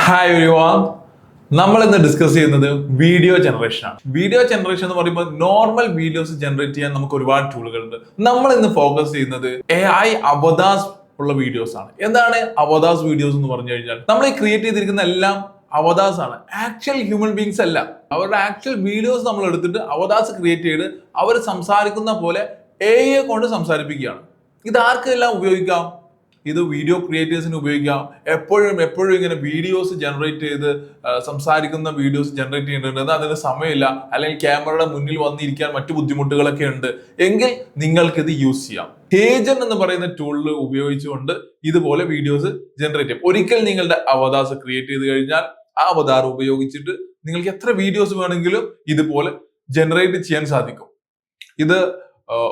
Hi everyone. നമ്മൾ ഇന്ന് discuss ചെയ്യുന്നത് വീഡിയോ ജനറേഷൻ ആണ്. വീഡിയോ ജനറേഷൻ എന്ന് പറയുമ്പോൾ നോർമൽ വീഡിയോസ് ജനറേറ്റ് ചെയ്യാൻ നമുക്ക് ഒരുപാട് ടൂളുകളുണ്ട്. നമ്മൾ ഇന്ന് ഫോക്കസ് ചെയ്യുന്നത് AI അവതാസ് ഉള്ള വീഡിയോസ് ആണ്. എന്താണ് അവതാസ് വീഡിയോസ് എന്ന് പറഞ്ഞു കഴിഞ്ഞാൽ നമ്മൾ ഈ ക്രിയേറ്റ് ചെയ്തിരിക്കുന്ന എല്ലാം അവതാസ് ആണ്, ആക്ച്വൽ ഹ്യൂമൻ ബീങ്സ് അല്ല. അവരുടെ ആക്ച്വൽ വീഡിയോസ് നമ്മൾ എടുത്തിട്ട് അവതാസ് ക്രിയേറ്റ് ചെയ്ത് അവർ സംസാരിക്കുന്ന പോലെ AI കൊണ്ട് സംസാരിപ്പിക്കുകയാണ്. ഇത് ആർക്കെല്ലാം ഉപയോഗിക്കാം? ഇത് വീഡിയോ ക്രിയേറ്റേഴ്സിന് ഉപയോഗിക്കാം. എപ്പോഴും ഇങ്ങനെ വീഡിയോസ് ജനറേറ്റ് ചെയ്ത് സംസാരിക്കുന്ന വീഡിയോസ് ജനറേറ്റ് ചെയ്യേണ്ടത് അതിന് സമയമില്ല, അല്ലെങ്കിൽ ക്യാമറയുടെ മുന്നിൽ വന്നിരിക്കാൻ മറ്റു ബുദ്ധിമുട്ടുകളൊക്കെ ഉണ്ട് എങ്കിൽ നിങ്ങൾക്ക് ഇത് യൂസ് ചെയ്യാം. ഹേജൻ എന്ന് പറയുന്ന ടൂളിൽ ഉപയോഗിച്ചുകൊണ്ട് ഇതുപോലെ വീഡിയോസ് ജനറേറ്റ് ചെയ്യാം. ഒരിക്കൽ നിങ്ങളുടെ അവതാസ് ക്രിയേറ്റ് ചെയ്ത് കഴിഞ്ഞാൽ ആ അവതാർ ഉപയോഗിച്ചിട്ട് നിങ്ങൾക്ക് എത്ര വീഡിയോസ് വേണമെങ്കിലും ഇതുപോലെ ജനറേറ്റ് ചെയ്യാൻ സാധിക്കും. ഇത്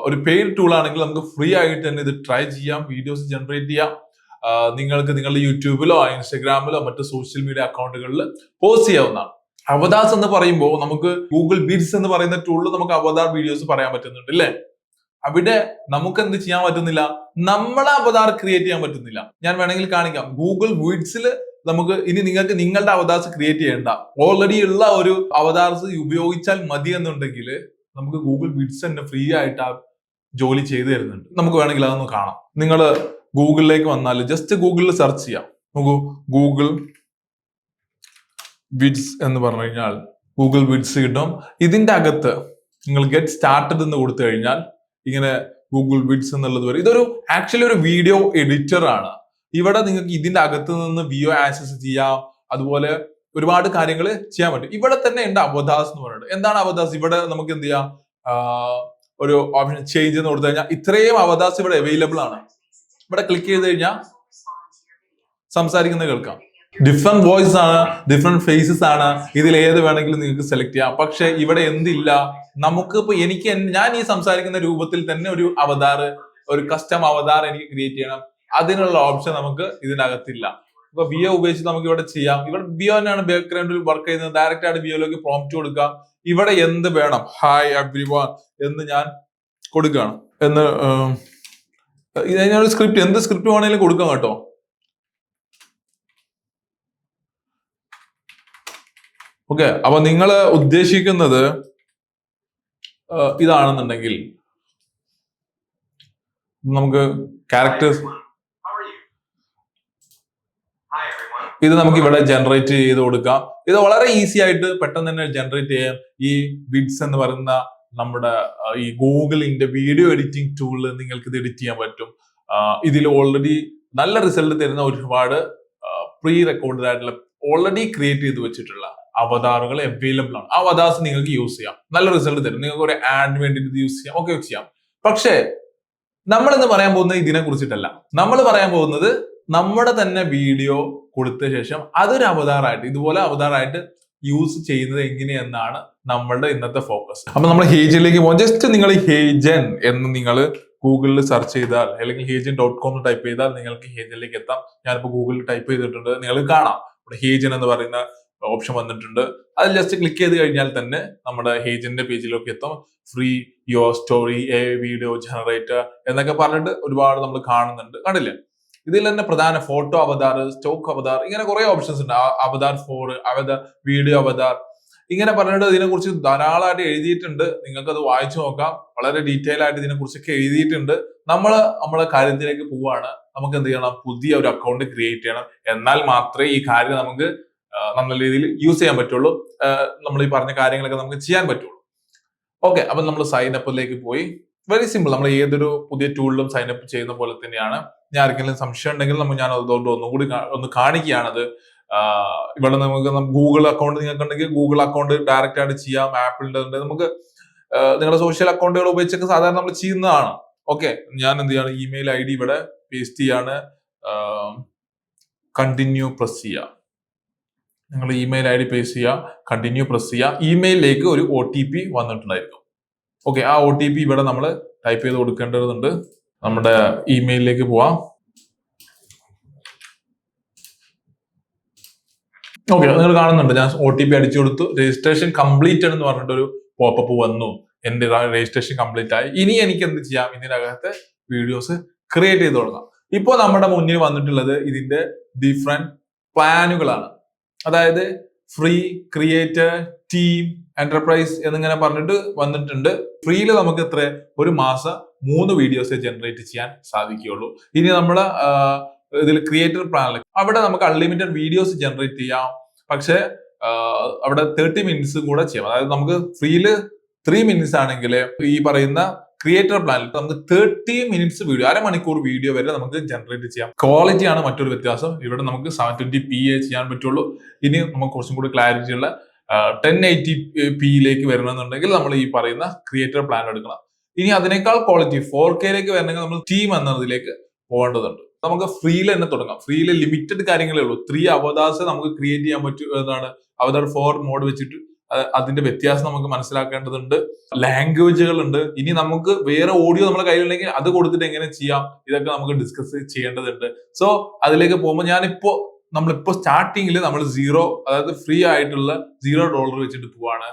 ഒരു പെയ്ഡ് ടൂൾ ആണെങ്കിൽ നമുക്ക് ഫ്രീ ആയിട്ട് തന്നെ ഇത് ട്രൈ ചെയ്യാം, വീഡിയോസ് ജനറേറ്റ് ചെയ്യാം. നിങ്ങൾക്ക് നിങ്ങളുടെ യൂട്യൂബിലോ ഇൻസ്റ്റഗ്രാമിലോ മറ്റു സോഷ്യൽ മീഡിയ അക്കൗണ്ടുകളിൽ പോസ്റ്റ് ചെയ്യാവുന്നതാണ്. അവതാസ് എന്ന് പറയുമ്പോൾ നമുക്ക് ഗൂഗിൾ ബീറ്റ്സ് എന്ന് പറയുന്ന ടൂളിൽ നമുക്ക് അവതാർ വീഡിയോസ് പറയാൻ പറ്റുന്നുണ്ട് അല്ലേ? അവിടെ നമുക്ക് എന്ത് ചെയ്യാൻ പറ്റുന്നില്ല? നമ്മളെ അവതാർ ക്രിയേറ്റ് ചെയ്യാൻ പറ്റുന്നില്ല. ഞാൻ വേണമെങ്കിൽ കാണിക്കാം. ഗൂഗിൾ ബീറ്റ്സിൽ നമുക്ക് ഇനി നിങ്ങൾക്ക് നിങ്ങളുടെ അവതാർസ് ക്രിയേറ്റ് ചെയ്യേണ്ട, ഓൾറെഡി ഉള്ള ഒരു അവതാർസ് ഉപയോഗിച്ചാൽ മതി എന്നുണ്ടെങ്കിൽ നമുക്ക് ഗൂഗിൾ ബീറ്റ്സ് തന്നെ ഫ്രീ ആയിട്ട് ആ ജോലി ചെയ്തു തരുന്നുണ്ട്. നമുക്ക് വേണമെങ്കിൽ അതൊന്ന് കാണാം. നിങ്ങൾ ഗൂഗിളിലേക്ക് വന്നാൽ ജസ്റ്റ് ഗൂഗിളിൽ സെർച്ച് ചെയ്യാം. നോക്കൂ, ഗൂഗിൾ ബീറ്റ്സ് എന്ന് പറഞ്ഞു കഴിഞ്ഞാൽ ഗൂഗിൾ ബീറ്റ്സ് കിട്ടും. ഇതിന്റെ അകത്ത് നിങ്ങൾ ഗെറ്റ് സ്റ്റാർട്ടഡ് എന്ന് കൊടുത്തു കഴിഞ്ഞാൽ ഇങ്ങനെ ഗൂഗിൾ ബീറ്റ്സ് എന്നുള്ളത് വരും. ഇതൊരു ആക്ച്വലി ഒരു വീഡിയോ എഡിറ്റർ ആണ്. ഇവിടെ നിങ്ങൾക്ക് ഇതിന്റെ അകത്ത് നിന്ന് വിയോ ആക്സസ് ചെയ്യാം, അതുപോലെ ഒരുപാട് കാര്യങ്ങൾ ചെയ്യാൻ പറ്റും. ഇവിടെ തന്നെ ഉണ്ട് അവതാസ് എന്ന് പറയുന്നത്. എന്താണ് അവതാസ്? ഇവിടെ നമുക്ക് എന്ത് ചെയ്യാം? ഒരു ഓപ്ഷൻ ചേഞ്ച് എന്ന് കൊടുത്തു കഴിഞ്ഞാൽ ഇത്രയും അവതാസ് ഇവിടെ അവൈലബിൾ ആണ്. ഇവിടെ ക്ലിക്ക് ചെയ്ത് കഴിഞ്ഞാൽ സംസാരിക്കുന്നത് കേൾക്കാം. ഡിഫറെന്റ് വോയിസ് ആണ്, ഡിഫറെന്റ് ഫേസസ് ആണ്. ഇതിൽ ഏത് വേണമെങ്കിലും നിങ്ങൾക്ക് സെലക്ട് ചെയ്യാം. പക്ഷെ ഇവിടെ എന്തില്ല? നമുക്ക് ഇപ്പൊ ഞാൻ ഈ സംസാരിക്കുന്ന രൂപത്തിൽ തന്നെ ഒരു അവതാർ, ഒരു കസ്റ്റം അവതാർ എനിക്ക് ക്രിയേറ്റ് ചെയ്യണം. അതിനുള്ള ഓപ്ഷൻ നമുക്ക് ഇതിനകത്തില്ല. ഇപ്പൊ വിയോ ഉപയോഗിച്ച് നമുക്ക് ഇവിടെ ചെയ്യാം. ഇവിടെ വിയോ തന്നെയാണ് ബാക്ക്ഗ്രൗണ്ടിൽ വർക്ക് ചെയ്യുന്നത്. ഡയറക്റ്റ് ആയിട്ട് വിയോയിലേക്ക് പ്രോംപ്റ്റ് കൊടുക്കാം. ഇവിടെ എന്ത് വേണം? ഹായ് എവ്രിവൺ എന്ന് ഞാൻ കൊടുക്കുകയാണ്. ഇതിനൊരു സ്ക്രിപ്റ്റ്, എന്ത് സ്ക്രിപ്റ്റ് വേണമെങ്കിലും കൊടുക്കാം കേട്ടോ. ഓക്കെ, അപ്പൊ നിങ്ങൾ ഉദ്ദേശിക്കുന്നത് ഇതാണെന്നുണ്ടെങ്കിൽ നമുക്ക് ക്യാരക്ടേഴ്സ് ഇത് നമുക്ക് ഇവിടെ ജനറേറ്റ് ചെയ്ത് കൊടുക്കാം. ഇത് വളരെ ഈസി ആയിട്ട് പെട്ടെന്ന് തന്നെ ജനറേറ്റ് ചെയ്യാം. ഈ ബിറ്റ്സ് എന്ന് പറയുന്ന നമ്മുടെ ഈ ഗൂഗിളിന്റെ വീഡിയോ എഡിറ്റിംഗ് ടൂളിൽ നിങ്ങൾക്ക് ഇത് എഡിറ്റ് ചെയ്യാൻ പറ്റും. ഇതിൽ ഓൾറെഡി നല്ല റിസൾട്ട് തരുന്ന ഒരുപാട് പ്രീ റെക്കോർഡഡ് ആയിട്ടുള്ള ഓൾറെഡി ക്രിയേറ്റ് ചെയ്ത് വെച്ചിട്ടുള്ള അവതാറുകൾ അവൈലബിൾ ആണ്. ആ അവതാർസ് നിങ്ങൾക്ക് യൂസ് ചെയ്യാം, നല്ല റിസൾട്ട് തരും. നിങ്ങൾക്ക് ഒരു ആഡിന് വേണ്ടിയിട്ട് യൂസ് ചെയ്യാം, ഒക്കെ ചെയ്യാം. പക്ഷേ നമ്മളിന്ന് പറയാൻ പോകുന്നത് ഇതിനെ കുറിച്ചിട്ടല്ല. നമ്മൾ പറയാൻ പോകുന്നത് നമ്മുടെ തന്നെ വീഡിയോ കൊടുത്ത ശേഷം അതൊരു അവതാറായിട്ട്, ഇതുപോലെ അവതാറായിട്ട് യൂസ് ചെയ്യുന്നത് എങ്ങനെയെന്നാണ് നമ്മളുടെ ഇന്നത്തെ ഫോക്കസ്. അപ്പൊ നമ്മൾ ഹേജനിലേക്ക് പോകാം. ജസ്റ്റ് നിങ്ങൾ ഹേജൻ എന്ന് നിങ്ങൾ ഗൂഗിളിൽ സെർച്ച് ചെയ്താൽ, അല്ലെങ്കിൽ ഹേജൻ.com ടൈപ്പ് ചെയ്താൽ നിങ്ങൾക്ക് ഹേജനിലേക്ക് എത്താം. ഞാനിപ്പോ ഗൂഗിളിൽ ടൈപ്പ് ചെയ്തിട്ടുണ്ട്, നിങ്ങൾ കാണാം. ഇവിടെ ഹേജൻ എന്ന് പറയുന്ന ഓപ്ഷൻ വന്നിട്ടുണ്ട്. അത് ജസ്റ്റ് ക്ലിക്ക് ചെയ്ത് കഴിഞ്ഞാൽ തന്നെ നമ്മുടെ ഹേജന്റെ പേജിലേക്ക് എത്തും. Free your story, A video generator എന്നൊക്കെ പറഞ്ഞിട്ട് ഒരുപാട് നമ്മൾ കാണുന്നുണ്ട്, കണ്ടില്ലേ? ഇതിൽ തന്നെ പ്രധാന ഫോട്ടോ അവതാർ, സ്റ്റോക്ക് അവതാർ, ഇങ്ങനെ കുറെ ഓപ്ഷൻസ് ഉണ്ട്. അവതാർ 4, വീഡിയോ അവതാർ, ഇങ്ങനെ പറഞ്ഞിട്ട് ഇതിനെ കുറിച്ച് ധാരാളമായിട്ട് എഴുതിയിട്ടുണ്ട്. നിങ്ങൾക്ക് അത് വായിച്ചു നോക്കാം. വളരെ ഡീറ്റെയിൽ ആയിട്ട് ഇതിനെ കുറിച്ചൊക്കെ എഴുതിയിട്ടുണ്ട്. നമ്മളെ കാര്യത്തിലേക്ക് പോവാണ്. നമുക്ക് എന്ത് ചെയ്യണം? പുതിയ ഒരു അക്കൗണ്ട് ക്രിയേറ്റ് ചെയ്യണം. എന്നാൽ മാത്രമേ ഈ കാര്യം നമുക്ക് നല്ല രീതിയിൽ യൂസ് ചെയ്യാൻ പറ്റുള്ളൂ. നമ്മൾ ഈ പറഞ്ഞ കാര്യങ്ങളൊക്കെ നമുക്ക് ചെയ്യാൻ പറ്റുള്ളൂ. ഓക്കെ, അപ്പൊ നമ്മൾ സൈൻ അപ്പിലേക്ക് പോയി. Very simple. നമ്മൾ ഏതൊരു പുതിയ ടൂളിലും സൈൻ അപ്പ് ചെയ്യുന്ന പോലെ തന്നെയാണ്. ഞാൻ ആർക്കെങ്കിലും സംശയം ഉണ്ടെങ്കിൽ ഞാൻ അതുകൊണ്ട് ഒന്നുകൂടി ഒന്ന് കാണിക്കുകയാണത്. ഇവിടെ നമുക്ക് ഗൂഗിൾ അക്കൗണ്ട് നിങ്ങൾക്ക് ഉണ്ടെങ്കിൽ ഗൂഗിൾ അക്കൗണ്ട് ഡയറക്റ്റ് ആയിട്ട് ചെയ്യാം. ആപ്പിളിന്റെ ഉണ്ട്. നമുക്ക് നിങ്ങളുടെ സോഷ്യൽ അക്കൗണ്ടുകൾ ഉപയോഗിച്ചൊക്കെ സാധാരണ നമ്മൾ ചെയ്യുന്നതാണ്. ഓക്കെ, ഞാൻ എന്ത് ചെയ്യാണ്? ഇമെയിൽ ID ഇവിടെ പേസ്റ്റ് ചെയ്യാണ്. കണ്ടിന്യൂ പ്രസ് ചെയ്യുക. നിങ്ങൾ ഇമെയിൽ ID പേസ്റ്റ് ചെയ്യുക, കണ്ടിന്യൂ പ്രസ് ചെയ്യുക. ഇമെയിലിലേക്ക് ഒരു OTP വന്നിട്ടുണ്ടായിരിക്കും. ഓക്കെ, ആ OTP ഇവിടെ നമ്മൾ ടൈപ്പ് ചെയ്ത് കൊടുക്കേണ്ടതുണ്ട്. നമ്മുടെ ഇമെയിലിലേക്ക് പോവാം. ഓക്കെ, നിങ്ങൾ കാണുന്നുണ്ട് ഞാൻ OTP അടിച്ചു കൊടുത്തു. രജിസ്ട്രേഷൻ കംപ്ലീറ്റഡ് എന്ന് പറഞ്ഞിട്ടൊരു പോപ്പപ്പ് വന്നു. എന്റെ രജിസ്ട്രേഷൻ കംപ്ലീറ്റ് ആയി. ഇനി എനിക്ക് എന്ത് ചെയ്യാം? ഇതിനകത്ത് വീഡിയോസ് ക്രിയേറ്റ് ചെയ്ത് തുടങ്ങാം. ഇപ്പോൾ നമ്മുടെ മുന്നിൽ വന്നിട്ടുള്ളത് ഇതിന്റെ ഡിഫറെന്റ് പ്ലാനുകളാണ്. അതായത് ഫ്രീ, ക്രിയേറ്റർ, ടീം, എന്റർപ്രൈസ് എന്നിങ്ങനെ പറഞ്ഞിട്ട് വന്നിട്ടുണ്ട്. ഫ്രീയിൽ നമുക്ക് എത്ര ഒരു മാസം 3 വീഡിയോസ് ജനറേറ്റ് ചെയ്യാൻ സാധിക്കുകയുള്ളൂ. ഇനി നമ്മുടെ ഇതിൽ ക്രിയേറ്റർ പ്ലാനിൽ അവിടെ നമുക്ക് അൺലിമിറ്റഡ് വീഡിയോസ് ജനറേറ്റ് ചെയ്യാം. പക്ഷെ അവിടെ 30 മിനിറ്റ്സ് കൂടെ ചെയ്യാം. അതായത് നമുക്ക് ഫ്രീയില് 3 മിനിറ്റ്സ് ആണെങ്കിൽ ഈ പറയുന്ന ക്രിയേറ്റർ പ്ലാനിൽ നമുക്ക് 30 മിനിറ്റ്സ് വീഡിയോ, അരമണിക്കൂർ വീഡിയോ വരെ നമുക്ക് ജനറേറ്റ് ചെയ്യാം. ക്വാളിറ്റി ആണ് മറ്റൊരു വ്യത്യാസം. ഇവിടെ നമുക്ക് 720p ചെയ്യാൻ പറ്റുള്ളൂ. ഇനി നമുക്ക് കുറച്ചും കൂടി ക്ലാരിറ്റി ഉള്ള 1080p വരണമെന്നുണ്ടെങ്കിൽ നമ്മൾ ഈ പറയുന്ന ക്രിയേറ്റർ പ്ലാൻ എടുക്കണം. ഇനി അതിനേക്കാൾ ക്വാളിറ്റി 4K വരണമെങ്കിൽ നമ്മൾ ടീം എന്നതിലേക്ക് പോകേണ്ടതുണ്ട്. നമുക്ക് ഫ്രീയിൽ തന്നെ തുടങ്ങാം. ഫ്രീയിൽ ലിമിറ്റഡ് കാര്യങ്ങളേ ഉള്ളൂ. 3 അവതാർസ് നമുക്ക് ക്രിയേറ്റ് ചെയ്യാൻ പറ്റും. എന്താണ് അവതാർ 4 മോഡ് വെച്ചിട്ട് അതിന്റെ വ്യത്യാസം നമുക്ക് മനസ്സിലാക്കേണ്ടതുണ്ട്. ലാംഗ്വേജുകൾ ഉണ്ട്. ഇനി നമുക്ക് വേറെ ഓഡിയോ നമ്മുടെ കയ്യിലുണ്ടെങ്കിൽ അത് കൊടുത്തിട്ട് എങ്ങനെ ചെയ്യാം, ഇതൊക്കെ നമുക്ക് ഡിസ്കസ് ചെയ്യേണ്ടതുണ്ട്. സോ അതിലേക്ക് പോകുമ്പോൾ നമ്മളിപ്പോ സ്റ്റാർട്ടിങ്ങിൽ നമ്മൾ അതായത് ഫ്രീ ആയിട്ടുള്ള $0 വെച്ചിട്ട് പോവാണ്.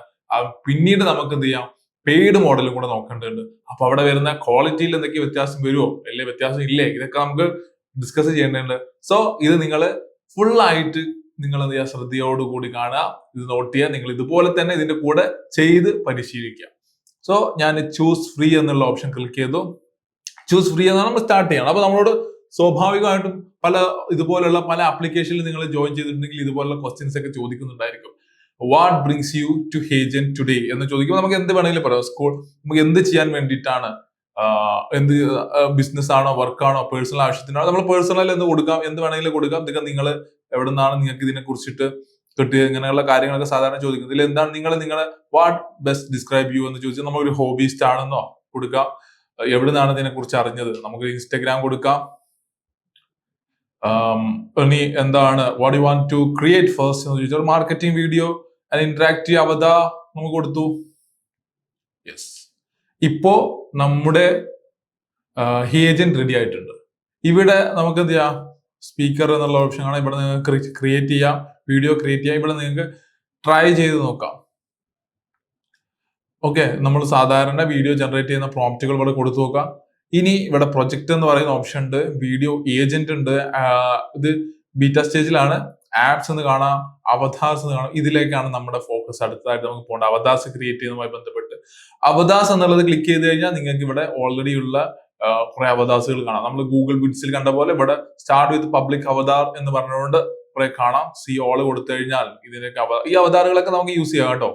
പിന്നീട് നമുക്ക് എന്ത് ചെയ്യാം, പെയ്ഡ് മോഡലും കൂടെ നോക്കേണ്ടതുണ്ട്. അപ്പൊ അവിടെ വരുന്ന ക്വാളിറ്റിയിൽ എന്തൊക്കെ വ്യത്യാസം വരുമോ, വലിയ വ്യത്യാസം ഇല്ലേ, ഇതൊക്കെ നമുക്ക് ഡിസ്കസ് ചെയ്യേണ്ടതുണ്ട്. സോ ഇത് നിങ്ങൾ ഫുൾ ആയിട്ട് നിങ്ങൾ എന്ത് ചെയ്യുക, ശ്രദ്ധയോടുകൂടി കാണുക, ഇത് നോട്ട് ചെയ്യുക. നിങ്ങൾ ഇതുപോലെ തന്നെ ഇതിന്റെ കൂടെ ചെയ്ത് പരിശീലിക്കുക. സോ ഞാൻ ചൂസ് ഫ്രീ എന്നുള്ള ഓപ്ഷൻ ക്ലിക്ക് ചെയ്തു. ചൂസ് ഫ്രീ എന്നാണ് നമ്മൾ സ്റ്റാർട്ട് ചെയ്യണം. അപ്പൊ നമ്മളോട് സ്വാഭാവികമായിട്ടും ഇതുപോലുള്ള പല ആപ്ലിക്കേഷനിൽ നിങ്ങൾ ജോയിൻ ചെയ്തിട്ടുണ്ടെങ്കിൽ ഇതുപോലുള്ള ക്വസ്റ്റ്യൻസ് ഒക്കെ ചോദിക്കുന്നുണ്ടായിരിക്കും. വാട്ട് ബ്രിങ്സ് യു ടു ഹേജൻ ടുഡേ എന്ന് ചോദിക്കുമ്പോൾ നമുക്ക് എന്ത് വേണമെങ്കിലും പറയാം. നമുക്ക് എന്ത് ചെയ്യാൻ വേണ്ടിയിട്ടാണ്, എന്ത് ബിസിനസ് ആണോ, വർക്കാണോ, പേഴ്സണൽ ആവശ്യത്തിനാണോ, നമ്മൾ പേഴ്സണൽ എന്ന് കൊടുക്കാം, എന്ത് വേണമെങ്കിലും കൊടുക്കാം. ഇതൊക്കെ നിങ്ങൾ എവിടെ നിന്നാണ് നിങ്ങൾക്ക് ഇതിനെ കുറിച്ചിട്ട് കിട്ടുക, ഇങ്ങനെയുള്ള കാര്യങ്ങളൊക്കെ സാധാരണ ചോദിക്കുന്നത്. ഇതിൽ എന്താണ് നിങ്ങളെ വാട്ട് ബെസ്റ്റ് ഡിസ്ക്രൈബ് യു എന്ന് ചോദിച്ചാൽ നമ്മളൊരു ഹോബിസ്റ്റ് ആണെന്നോ കൊടുക്കാം. എവിടെ നിന്നാണ് ഇതിനെ കുറിച്ച് അറിഞ്ഞത്, നമുക്ക് ഇൻസ്റ്റഗ്രാം കൊടുക്കാം. ഇനി എന്താണ് what you want to create first എന്ന് ചോദിച്ചാൽ മാർക്കറ്റിംഗ് വീഡിയോ, ഇന്ററാക്റ്റീവ് അവതാർ നമുക്ക് കൊടുത്തു. യെസ്, ഇപ്പോ നമ്മുടെ ഹേജൻ റെഡി ആയിട്ടുണ്ട്. ഇവിടെ നമുക്ക് എന്ത് ചെയ്യാം, സ്പീക്കർ എന്നുള്ള ഓപ്ഷൻ ആണ്. ഇവിടെ നിങ്ങൾക്ക് ക്രിയേറ്റ് ചെയ്യാം, വീഡിയോ ക്രിയേറ്റ് ചെയ്യാം. ഇവിടെ നിങ്ങൾക്ക് ട്രൈ ചെയ്ത് നോക്കാം. ഓക്കെ, നമ്മൾ സാധാരണ വീഡിയോ ജനറേറ്റ് ചെയ്യുന്ന പ്രോംപ്റ്റുകൾ ഇവിടെ കൊടുത്തു നോക്കാം. ഇനി ഇവിടെ പ്രൊജക്ട് എന്ന് പറയുന്ന ഓപ്ഷൻ ഉണ്ട്, വീഡിയോ ഏജന്റ് ഉണ്ട്. ഇത് ബീറ്റ സ്റ്റേജിലാണ്. ആപ്സ് എന്ന് കാണാം, അവതാർസ് എന്ന് കാണാം. ഇതിലേക്കാണ് നമ്മുടെ ഫോക്കസ് അടുത്തതായിട്ട് നമുക്ക് പോകേണ്ട. അവതാർസ് ക്രിയേറ്റ് ചെയ്യുന്നതുമായി ബന്ധപ്പെട്ട് അവതാർസ് എന്നുള്ളത് ക്ലിക്ക് ചെയ്ത് കഴിഞ്ഞാൽ നിങ്ങൾക്ക് ഇവിടെ ഓൾറെഡി ഉള്ള കുറെ അവതാർസുകൾ കാണാം. നമ്മൾ ഗൂഗിൾ ബിറ്റ്സിൽ കണ്ട പോലെ ഇവിടെ സ്റ്റാർട്ട് വിത്ത് പബ്ലിക് അവതാർ എന്ന് പറഞ്ഞുകൊണ്ട് കുറെ കാണാം. സി ഓൾ കൊടുത്തു കഴിഞ്ഞാൽ ഇതിനൊക്കെ ഈ അവതാറുകളൊക്കെ നമുക്ക് യൂസ് ചെയ്യാം കേട്ടോ.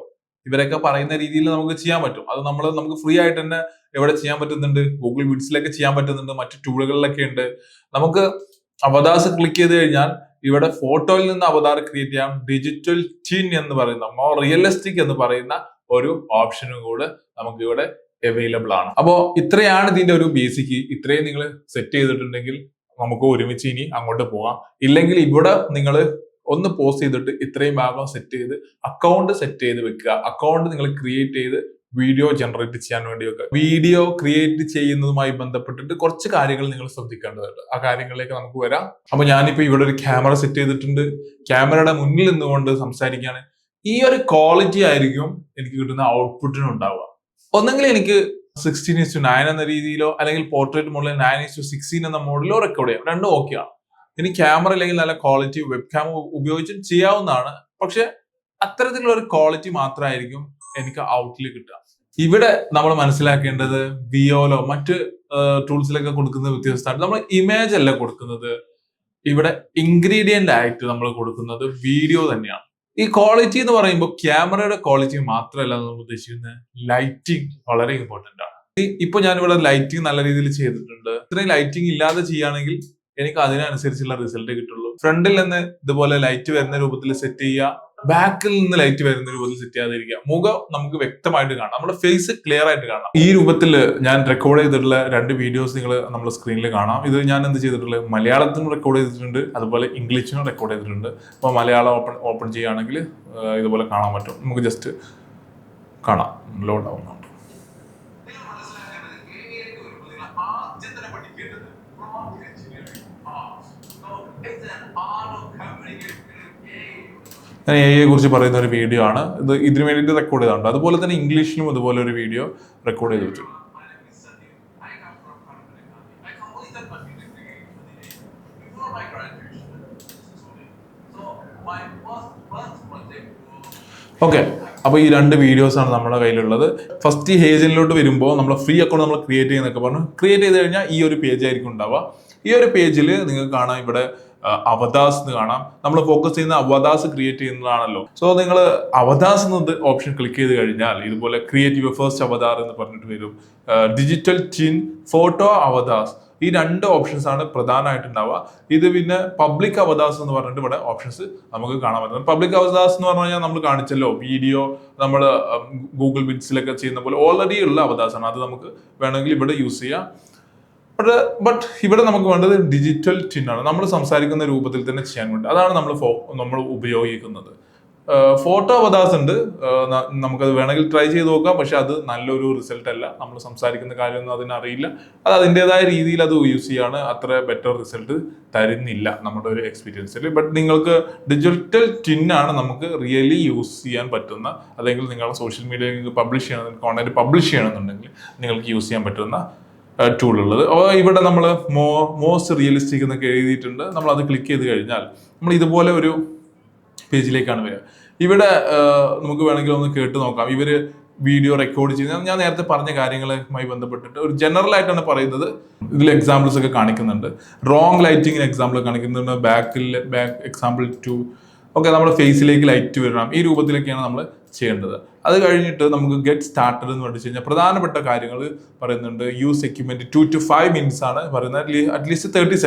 ഇവരൊക്കെ പറയുന്ന രീതിയിൽ നമുക്ക് ചെയ്യാൻ പറ്റും. അത് നമുക്ക് ഫ്രീ ആയിട്ട് തന്നെ എവിടെ ചെയ്യാൻ പറ്റുന്നുണ്ട്, ഗൂഗിൾ ബിറ്റ്സിലൊക്കെ ചെയ്യാൻ പറ്റുന്നുണ്ട്, മറ്റു ടൂളുകളിലൊക്കെ ഉണ്ട്. നമുക്ക് അവതാർസ് ക്ലിക്ക് ചെയ്ത് കഴിഞ്ഞാൽ ഇവിടെ ഫോട്ടോയിൽ നിന്ന് അവതാർ ക്രിയേറ്റ് ചെയ്യാം. ഡിജിറ്റൽ ട്വിൻ എന്ന് പറയുന്ന, മോർ റിയലിസ്റ്റിക് എന്ന് പറയുന്ന ഒരു ഓപ്ഷനും കൂടെ നമുക്ക് ഇവിടെ അവൈലബിൾ ആണ്. അപ്പോ ഇത്രയാണ് ഇതിന്റെ ഒരു ബേസിക്. ഇത്രയും നിങ്ങൾ സെറ്റ് ചെയ്തിട്ടുണ്ടെങ്കിൽ നമുക്ക് ഒരുമിച്ച് ഇനി അങ്ങോട്ട് പോവാം. ഇല്ലെങ്കിൽ ഇവിടെ നിങ്ങൾ ഒന്ന് പോസ്റ്റ് ചെയ്തിട്ട് ഇത്രയും ഭാഗം സെറ്റ് ചെയ്ത് അക്കൗണ്ട് സെറ്റ് ചെയ്ത് വെക്കുക. അക്കൗണ്ട് നിങ്ങൾ ക്രിയേറ്റ് ചെയ്ത് വീഡിയോ ജനറേറ്റ് ചെയ്യാൻ വേണ്ടി വെക്കുക. വീഡിയോ ക്രിയേറ്റ് ചെയ്യുന്നതുമായി ബന്ധപ്പെട്ടിട്ട് കുറച്ച് കാര്യങ്ങൾ നിങ്ങൾ ശ്രദ്ധിക്കേണ്ടതുണ്ട്. ആ കാര്യങ്ങളിലേക്ക് നമുക്ക് വരാം. അപ്പൊ ഞാനിപ്പോ ഇവിടെ ഒരു ക്യാമറ സെറ്റ് ചെയ്തിട്ടുണ്ട്. ക്യാമറയുടെ മുന്നിൽ നിന്നുകൊണ്ട് സംസാരിക്കുകയാണ്. ഈ ഒരു ക്വാളിറ്റി ആയിരിക്കും എനിക്ക് കിട്ടുന്ന ഔട്ട്പുട്ടിന് ഉണ്ടാവുക. ഒന്നെങ്കിൽ എനിക്ക് 16:9 എന്ന രീതിയിലോ അല്ലെങ്കിൽ പോർട്രേറ്റ് മോഡിൽ 9:16 എന്ന മോഡിലോ റെക്കോർഡ് ചെയ്യാം. രണ്ടും ഓക്കെയാണ്. ഇനി ക്യാമറ അല്ലെങ്കിൽ നല്ല ക്വാളിറ്റി വെബ് ക്യാം ഉപയോഗിച്ച് ചെയ്യാവുന്നതാണ്. പക്ഷെ അത്തരത്തിലുള്ള ഒരു ക്വാളിറ്റി മാത്രമായിരിക്കും എനിക്ക് ഔട്ടിൽ കിട്ടുക. ഇവിടെ നമ്മൾ മനസ്സിലാക്കേണ്ടത് വിയോലോ മറ്റ് ടൂൾസിലൊക്കെ കൊടുക്കുന്ന വ്യത്യസ്തമായിട്ട് നമ്മൾ ഇമേജ് അല്ല കൊടുക്കുന്നത്. ഇവിടെ ഇൻഗ്രീഡിയന്റ് ആയിട്ട് നമ്മൾ കൊടുക്കുന്നത് വീഡിയോ തന്നെയാണ്. ഈ ക്വാളിറ്റി എന്ന് പറയുമ്പോൾ ക്യാമറയുടെ ക്വാളിറ്റി മാത്രമല്ല നമ്മൾ ഉദ്ദേശിക്കുന്നത്, ലൈറ്റിംഗ് വളരെ ഇമ്പോർട്ടന്റ് ആണ്. ഇപ്പൊ ഞാനിവിടെ ലൈറ്റിംഗ് നല്ല രീതിയിൽ ചെയ്തിട്ടുണ്ട്. ഇത്രയും ലൈറ്റിംഗ് ഇല്ലാതെ ചെയ്യുകയാണെങ്കിൽ എനിക്ക് അതിനനുസരിച്ചുള്ള റിസൾട്ട് കിട്ടുള്ളൂ. ഫ്രണ്ടിൽ നിന്ന് ഇതുപോലെ ലൈറ്റ് വരുന്ന രൂപത്തിൽ സെറ്റ് ചെയ്യുക, ബാക്കിൽ നിന്ന് ലൈറ്റ് വരുന്ന രൂപത്തിൽ സെറ്റ് ചെയ്യാതിരിക്കുക. മുഖം നമുക്ക് വ്യക്തമായിട്ട് കാണാം, നമ്മുടെ ഫേസ് ക്ലിയർ ആയിട്ട് കാണാം. ഈ രൂപത്തിൽ ഞാൻ റെക്കോർഡ് ചെയ്തിട്ടുള്ള 2 വീഡിയോസ് നിങ്ങൾ നമ്മുടെ സ്ക്രീനിൽ കാണാം. ഇത് ഞാൻ എന്ത് ചെയ്തിട്ടുള്ളത്, മലയാളത്തിനും റെക്കോർഡ് ചെയ്തിട്ടുണ്ട്, അതുപോലെ ഇംഗ്ലീഷിനും റെക്കോർഡ് ചെയ്തിട്ടുണ്ട്. അപ്പോൾ മലയാളം ഓപ്പൺ ചെയ്യുകയാണെങ്കിൽ ഇതുപോലെ കാണാൻ പറ്റും. നമുക്ക് ജസ്റ്റ് കാണാം, ലോഡ് ആവുന്നുണ്ട്. ഞാൻ AI കുറിച്ച് പറയുന്ന ഒരു വീഡിയോ ആണ് ഇത്. ഇതിനു വേണ്ടിയിട്ട് റെക്കോർഡ് ചെയ്തിട്ടുണ്ട്. അതുപോലെ തന്നെ ഇംഗ്ലീഷിലും ഇതുപോലെ ഒരു വീഡിയോ റെക്കോർഡ് ചെയ്തിട്ടുണ്ട്. My first ഓക്കെ, അപ്പോൾ ഈ 2 വീഡിയോസാണ് നമ്മുടെ കയ്യിലുള്ളത്. ഫസ്റ്റ് ഈ ഹേജനിലോട്ട് വരുമ്പോൾ നമ്മൾ ഫ്രീ അക്കൗണ്ട് നമ്മൾ ക്രിയേറ്റ് ചെയ്യുന്നൊക്കെ പറഞ്ഞു. ക്രിയേറ്റ് ചെയ്ത് കഴിഞ്ഞാൽ ഈ ഒരു പേജ് ആയിരിക്കും ഉണ്ടാവുക. ഈ ഒരു പേജിൽ നിങ്ങൾക്ക് കാണാം ഇവിടെ അവതാസ് എന്ന് കാണാം. നമ്മൾ ഫോക്കസ് ചെയ്യുന്ന അവതാസ് ക്രിയേറ്റ് ചെയ്യുന്നതാണല്ലോ. സോ നിങ്ങൾ അവതാസ് എന്നത് ഓപ്ഷൻ ക്ലിക്ക് ചെയ്ത് കഴിഞ്ഞാൽ ഇതുപോലെ ക്രിയേറ്റ് യുവർ ഫസ്റ്റ് അവതാർ എന്ന് പറഞ്ഞിട്ട് വരും. ഡിജിറ്റൽ ടിൻ, ഫോട്ടോ അവതാസ്, ഈ 2 ഓപ്ഷൻസ് ആണ് പ്രധാനമായിട്ടുണ്ടാവുക. ഇത് പിന്നെ പബ്ലിക് അവതാസ് എന്ന് പറഞ്ഞിട്ട് ഇവിടെ ഓപ്ഷൻസ് നമുക്ക് കാണാൻ പറ്റുന്നത്. പബ്ലിക് അവതാസ് എന്ന് പറഞ്ഞു കഴിഞ്ഞാൽ നമ്മൾ കാണിച്ചല്ലോ, വീഡിയോ നമ്മൾ ഗൂഗിൾ വിഡ്സിലൊക്കെ ചെയ്യുന്ന പോലെ ഓൾറെഡി ഉള്ള അവതാസ് ആണ്. അത് നമുക്ക് വേണമെങ്കിൽ ഇവിടെ യൂസ് ചെയ്യാം. ബട്ട് ഇവിടെ നമുക്ക് വേണ്ടത് ഡിജിറ്റൽ ടിൻ ആണ്. നമ്മൾ സംസാരിക്കുന്ന രൂപത്തിൽ തന്നെ ചെയ്യാൻ വേണ്ടി അതാണ് നമ്മൾ ഉപയോഗിക്കുന്നത്. ഫോട്ടോ അവതാസ് ഉണ്ട്, നമുക്കത് വേണമെങ്കിൽ ട്രൈ ചെയ്ത് നോക്കാം. പക്ഷെ അത് നല്ലൊരു റിസൾട്ട് അല്ല. നമ്മൾ സംസാരിക്കുന്ന കാര്യമൊന്നും അതിനറിയില്ല. അത് അതിൻ്റെതായ രീതിയിൽ അത് യൂസ് ചെയ്യാണ്, അത്ര ബെറ്റർ റിസൾട്ട് തരുന്നില്ല നമ്മുടെ ഒരു എക്സ്പീരിയൻസിൽ. ബട്ട് നിങ്ങൾക്ക് ഡിജിറ്റൽ ടിന്നാണ് നമുക്ക് റിയലി യൂസ് ചെയ്യാൻ പറ്റുന്ന, അല്ലെങ്കിൽ നിങ്ങളുടെ സോഷ്യൽ മീഡിയയിൽ പബ്ലിഷ് ചെയ്യണം, കോണ്ടന്റ് പബ്ലിഷ് ചെയ്യണമെന്നുണ്ടെങ്കിൽ നിങ്ങൾക്ക് യൂസ് ചെയ്യാൻ പറ്റുന്ന ടൂൾ ഉള്ളത്. ഇവിടെ നമ്മൾ മോസ്റ്റ് റിയലിസ്റ്റിക് എന്നൊക്കെ എഴുതിയിട്ടുണ്ട്. നമ്മൾ അത് ക്ലിക്ക് ചെയ്ത് കഴിഞ്ഞാൽ നമ്മൾ ഇതുപോലെ ഒരു പേജിലേക്കാണ് വരിക. ഇവിടെ നമുക്ക് വേണമെങ്കിൽ ഒന്ന് കേട്ട് നോക്കാം. ഇവര് വീഡിയോ റെക്കോർഡ് ചെയ്യുന്ന, ഞാൻ നേരത്തെ പറഞ്ഞ കാര്യങ്ങളുമായി ബന്ധപ്പെട്ടിട്ട് ഒരു ജനറൽ ആയിട്ടാണ് പറയുന്നത്. ഇതിൽ എക്സാമ്പിൾസ് ഒക്കെ കാണിക്കുന്നുണ്ട്. റോങ് ലൈറ്റിങ്ങിന് എക്സാമ്പിൾ കാണിക്കുന്നുണ്ട്. Back example 2. ഓക്കെ, നമ്മുടെ ഫേസിലേക്ക് ലൈറ്റ് വരണം. ഈ രൂപത്തിലൊക്കെയാണ് നമ്മൾ ചെയ്യേണ്ടത്. അത് കഴിഞ്ഞിട്ട് നമുക്ക് ഗെറ്റ് സ്റ്റാർട്ടഡ് എന്ന് പഠിച്ചു കഴിഞ്ഞാൽ പ്രധാനപ്പെട്ട കാര്യങ്ങൾ പറയുന്നുണ്ട്. യൂസ് എക്യുപ്മെന്റ് 2 to 5 minutes ആണ് പറയുന്നത്. അറ്റ്ലീസ്റ്റ് 30